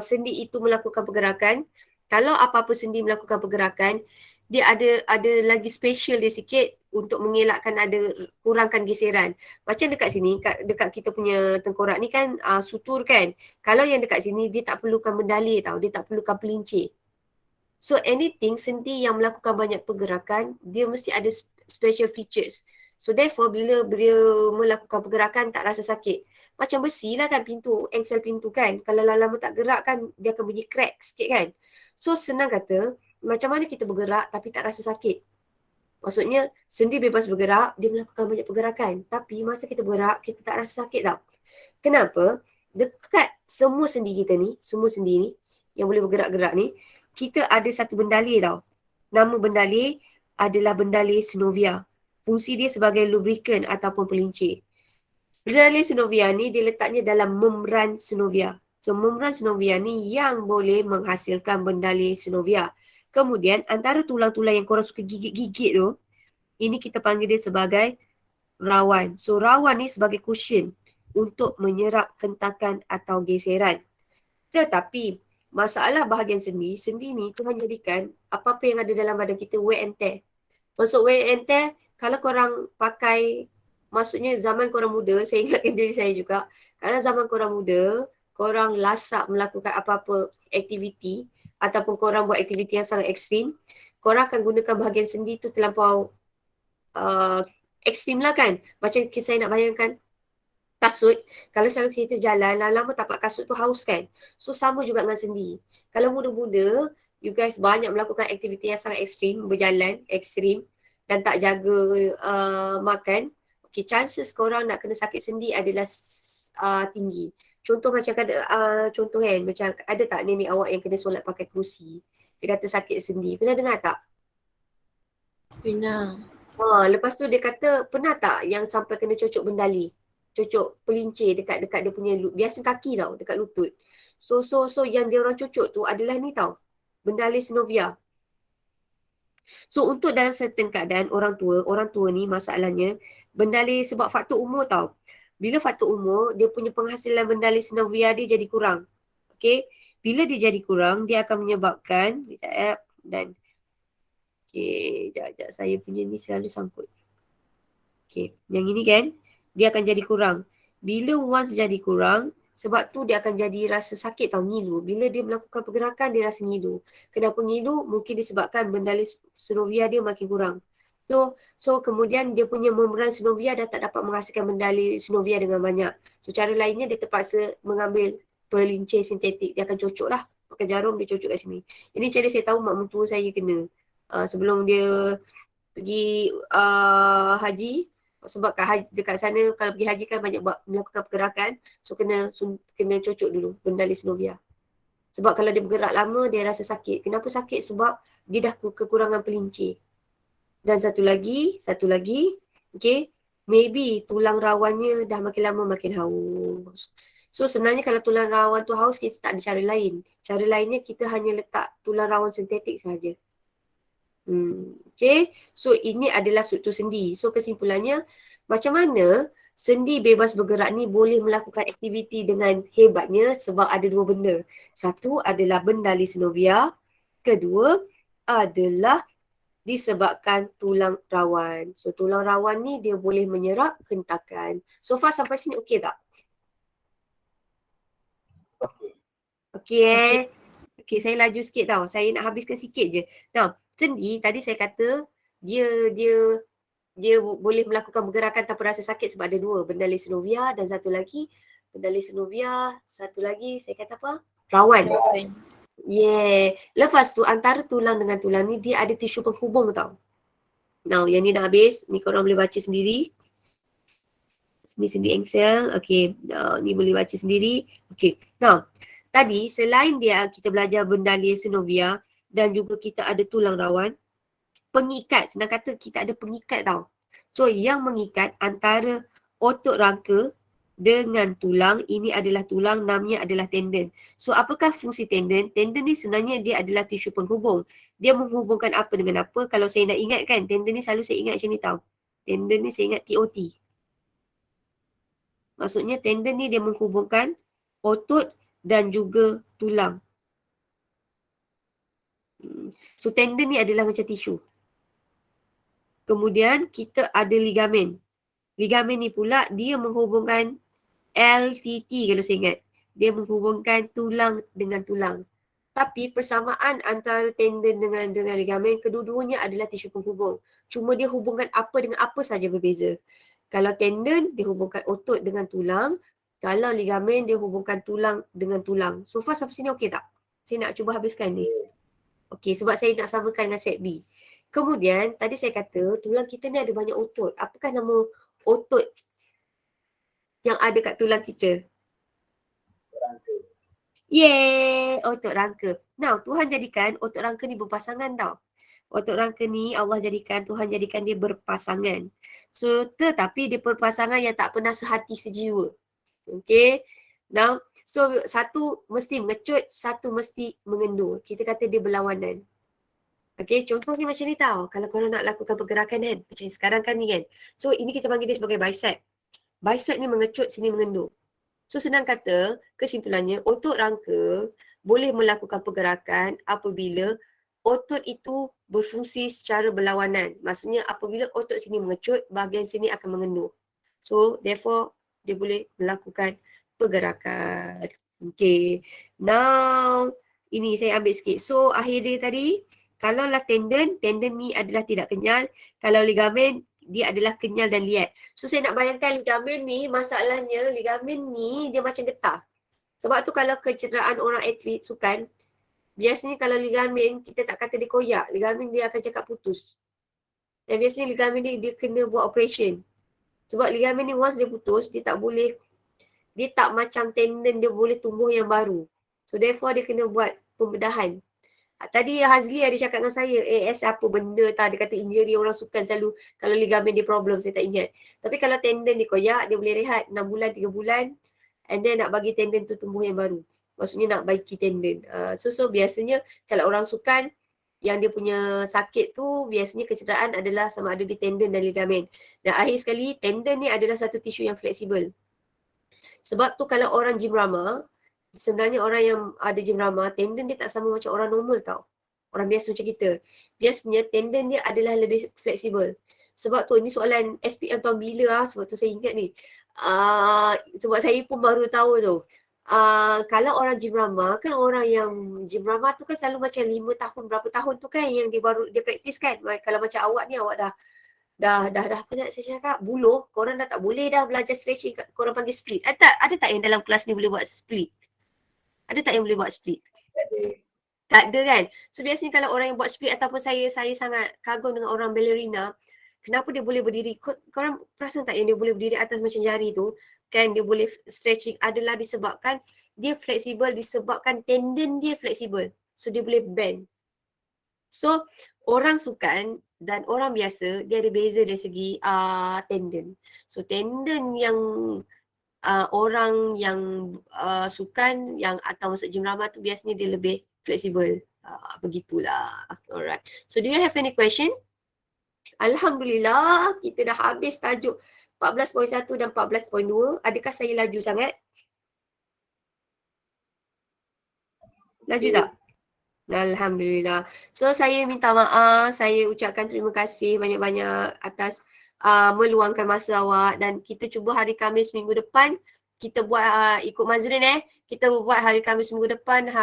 sendi itu melakukan pergerakan, kalau apa-apa sendi melakukan pergerakan, dia ada lagi special dia sikit untuk mengelakkan ada kurangkan geseran. Macam dekat sini, dekat kita punya tengkorak ni kan sutur kan. Kalau yang dekat sini dia tak perlukan bendali tau, dia tak perlukan pelincir. So anything sendi yang melakukan banyak pergerakan, dia mesti ada special features. So therefore bila dia melakukan pergerakan tak rasa sakit. Macam besi lah kan pintu, engsel pintu kan. Kalau lama tak gerak kan dia akan bunyi crack sikit kan. So senang kata, macam mana kita bergerak tapi tak rasa sakit. Maksudnya sendi bebas bergerak, dia melakukan banyak pergerakan. Tapi masa kita bergerak, kita tak rasa sakit tau. Kenapa? Dekat semua sendi kita ni, semua sendi ni yang boleh bergerak-gerak ni, kita ada satu bendali tau. Nama bendali adalah bendali synovia. Fungsi dia sebagai lubricant ataupun pelincir. Bendali synovia ni dia letaknya dalam membran synovia. So membran synovia ni yang boleh menghasilkan bendali synovia. Kemudian antara tulang-tulang yang korang suka gigit-gigit tu, ini kita panggil dia sebagai rawan. So rawan ni sebagai cushion untuk menyerap hentakan atau geseran. Tetapi masalah bahagian sendi ni Tuhan jadikan apa-apa yang ada dalam badan kita wear and tear. Maksud wear and tear, kalau korang pakai, maksudnya zaman korang muda, saya ingatkan diri saya juga, kalau zaman korang muda, korang lasak melakukan apa-apa aktiviti ataupun korang buat aktiviti yang sangat ekstrim, korang akan gunakan bahagian sendi tu terlampau ekstrim lah kan. Macam saya nak bayangkan kasut, kalau selalu kita jalan, lama-lama tapak kasut tu haus kan. So sama juga dengan sendi. Kalau muda-muda, you guys banyak melakukan aktiviti yang sangat ekstrim, berjalan ekstrim dan tak jaga makan, okay, chances korang nak kena sakit sendi adalah tinggi. Contoh macam contoh kan, macam ada tak nenek awak yang kena solat pakai kerusi? Dia kata sakit sendi. Pernah dengar tak? Pernah. Lepas tu dia kata pernah tak yang sampai kena cocok bendali? Cocok pelincir dekat dia punya biasa kaki tau, dekat lutut. So yang dia orang cocok tu adalah ni tau, bendali synovia. So untuk dalam certain keadaan orang tua ni masalahnya bendali sebab faktor umur tau. Bila faktor umur, dia punya penghasilan bendali synovia dia jadi kurang. Okay, bila dia jadi kurang, dia akan menyebabkan, dan okay, sekejap saya punya ni selalu sangkut. Okay, yang ini kan, dia akan jadi kurang. Bila once jadi kurang, sebab tu dia akan jadi rasa sakit tau, ngilu. Bila dia melakukan pergerakan, dia rasa ngilu. Kenapa ngilu? Mungkin disebabkan bendali synovia dia makin kurang. So kemudian dia punya membran synovia dah tak dapat menghasilkan bendali synovia dengan banyak. So cara lainnya dia terpaksa mengambil pelincir sintetik. Dia akan cocok lah. Pakai jarum dia cocok kat sini. Ini cara saya tahu mak mentua saya kena. Sebelum dia pergi haji. Sebab dekat sana kalau pergi haji kan banyak melakukan pergerakan. So kena cocok dulu bendali synovia. Sebab kalau dia bergerak lama dia rasa sakit. Kenapa sakit? Sebab dia dah kekurangan pelincir. Dan satu lagi, okay, maybe tulang rawannya dah makin lama makin haus. So sebenarnya kalau tulang rawan tu haus, kita tak ada cara lain. Cara lainnya kita hanya letak tulang rawan sintetik sahaja. Okay, so ini adalah struktur sendi. So kesimpulannya, macam mana sendi bebas bergerak ni boleh melakukan aktiviti dengan hebatnya sebab ada dua benda. Satu adalah bendali synovia, kedua adalah disebabkan tulang rawan. So tulang rawan ni dia boleh menyerap hentakan. So far sampai sini okey tak? Okey. Okey Okey, saya laju sikit tau. Saya nak habiskan sikit je. Now, sendi tadi saya kata dia boleh melakukan pergerakan tanpa rasa sakit sebab ada dua, bendali synovia dan satu lagi bendali synovia, satu lagi saya kata apa? Rawan. Rawan. Yeah. Lepas tu antara tulang dengan tulang ni dia ada tisu penghubung tau. Now, yang ni dah habis. Ni korang boleh baca sendiri. Ni sendi angsel. Okay. Ni boleh baca sendiri. Okay. Now, tadi selain dia kita belajar bendali synovia dan juga kita ada tulang rawan, pengikat, senang kata kita ada pengikat tau. So yang mengikat antara otot rangka dengan tulang, ini adalah tulang, namanya adalah tendon. So apakah fungsi tendon? Tendon ni sebenarnya dia adalah tisu penghubung. Dia menghubungkan apa dengan apa? Kalau saya nak ingat kan, tendon ni selalu saya ingat macam ni tau. Tendon ni saya ingat TOT. Maksudnya tendon ni dia menghubungkan otot dan juga tulang. So tendon ni adalah macam tisu. Kemudian kita ada ligamen. Ligamen ni pula dia menghubungkan LTT kalau saya ingat. Dia menghubungkan tulang dengan tulang. Tapi persamaan antara tendon dengan ligamen, kedua-duanya adalah tisu penghubung. Cuma dia hubungkan apa dengan apa saja berbeza. Kalau tendon dia hubungkan otot dengan tulang. Kalau ligamen dia hubungkan tulang dengan tulang. So far sampai sini okey tak? Saya nak cuba habiskan ni. Okey, sebab saya nak samakan dengan set B. Kemudian, tadi saya kata tulang kita ni ada banyak otot. Apakah nama otot yang ada kat tulang kita? Yeay, otot rangka. Now, Tuhan jadikan otot rangka ni berpasangan tau. Otot rangka ni Allah jadikan, Tuhan jadikan dia berpasangan. So, tetapi dia berpasangan yang tak pernah sehati sejiwa. Okay. Now, so satu mesti mengecut, satu mesti mengendur. Kita kata dia berlawanan. Okay, contoh ni macam ni tau. Kalau korang nak lakukan pergerakan kan, macam sekarang kan ni kan. So, ini kita panggil dia sebagai bicep. Bicep ni mengecut, sini mengendur. So, senang kata, kesimpulannya, otot rangka boleh melakukan pergerakan apabila otot itu berfungsi secara berlawanan. Maksudnya, apabila otot sini mengecut, bahagian sini akan mengendur. So, therefore, dia boleh melakukan pergerakan. Okay. Now, ini saya ambil sikit. So, akhir dia tadi, kalaulah tendon ni adalah tidak kenyal. Kalau ligamen, dia adalah kenyal dan liat. So saya nak bayangkan ligamen ni, masalahnya ligamen ni dia macam getah. Sebab tu kalau kecederaan orang atlet sukan, biasanya kalau ligamen kita tak kata dia koyak, ligamen dia akan cakap putus. Dan biasanya ligamen ni dia kena buat operation. Sebab ligamen ni once dia putus, dia tak macam tendon dia boleh tumbuh yang baru. So therefore dia kena buat pembedahan. Tadi Hazli ada cakap dengan saya, AS apa benda tak, dia kata injury orang sukan selalu kalau ligamen dia problem, saya tak ingat. Tapi kalau tendon dia koyak, dia boleh rehat 6 bulan, 3 bulan and then nak bagi tendon tu tumbuh yang baru. Maksudnya nak baiki tendon. So biasanya kalau orang sukan yang dia punya sakit tu biasanya kecederaan adalah sama ada di tendon dan ligamen. Dan akhir sekali, tendon ni adalah satu tisu yang fleksibel. Sebab tu kalau orang gym rama, sebenarnya orang yang ada gym rama, tendon dia tak sama macam orang normal tau. Orang biasa macam kita. Biasanya tendon dia adalah lebih fleksibel. Sebab tu, ini soalan SPM tahun bila sebab tu saya ingat ni. Sebab saya pun baru tahu tu. Kalau orang gym rama, kan orang yang gym rama tu kan selalu macam 5 tahun, berapa tahun tu kan yang dia praktis kan. Kalau macam awak ni, awak dah apa nak saya cakap, buluh, korang dah tak boleh dah belajar stretching, korang panggil split. Ada tak yang dalam kelas ni boleh buat split? Ada tak yang boleh buat split? Tak ada kan? So biasanya kalau orang yang buat split ataupun saya sangat kagum dengan orang ballerina, kenapa dia boleh berdiri? Korang perasan tak yang dia boleh berdiri atas macam jari tu? Kan dia boleh stretching adalah disebabkan dia fleksibel, disebabkan tendon dia fleksibel. So dia boleh bend. So orang sukan dan orang biasa dia ada beza dari segi tendon. So tendon yang orang yang sukan yang atau masuk gym rama tu biasanya dia lebih fleksibel. Begitulah. Alright. So do you have any question? Alhamdulillah kita dah habis tajuk 14.1 dan 14.2. Adakah saya laju sangat? Laju tak? Alhamdulillah. So saya minta maaf, saya ucapkan terima kasih banyak-banyak atas meluangkan masa awak dan kita cuba hari Khamis minggu depan kita buat ikut Mazrin kita buat hari Khamis minggu depan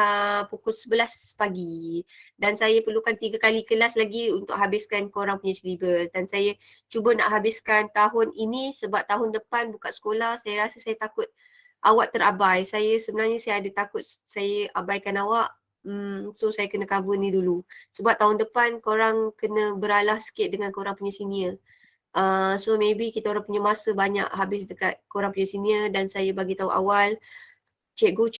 pukul 11 pagi. Dan saya perlukan 3 kali kelas lagi untuk habiskan korang punya syllabus dan saya cuba nak habiskan tahun ini sebab tahun depan buka sekolah saya rasa saya takut awak terabai. Sebenarnya saya ada takut saya abaikan awak. So saya kena cover ni dulu. Sebab tahun depan korang kena beralah sikit dengan korang punya senior. So maybe kita orang punya masa banyak habis dekat korang punya senior dan saya bagi tahu awal, cikgu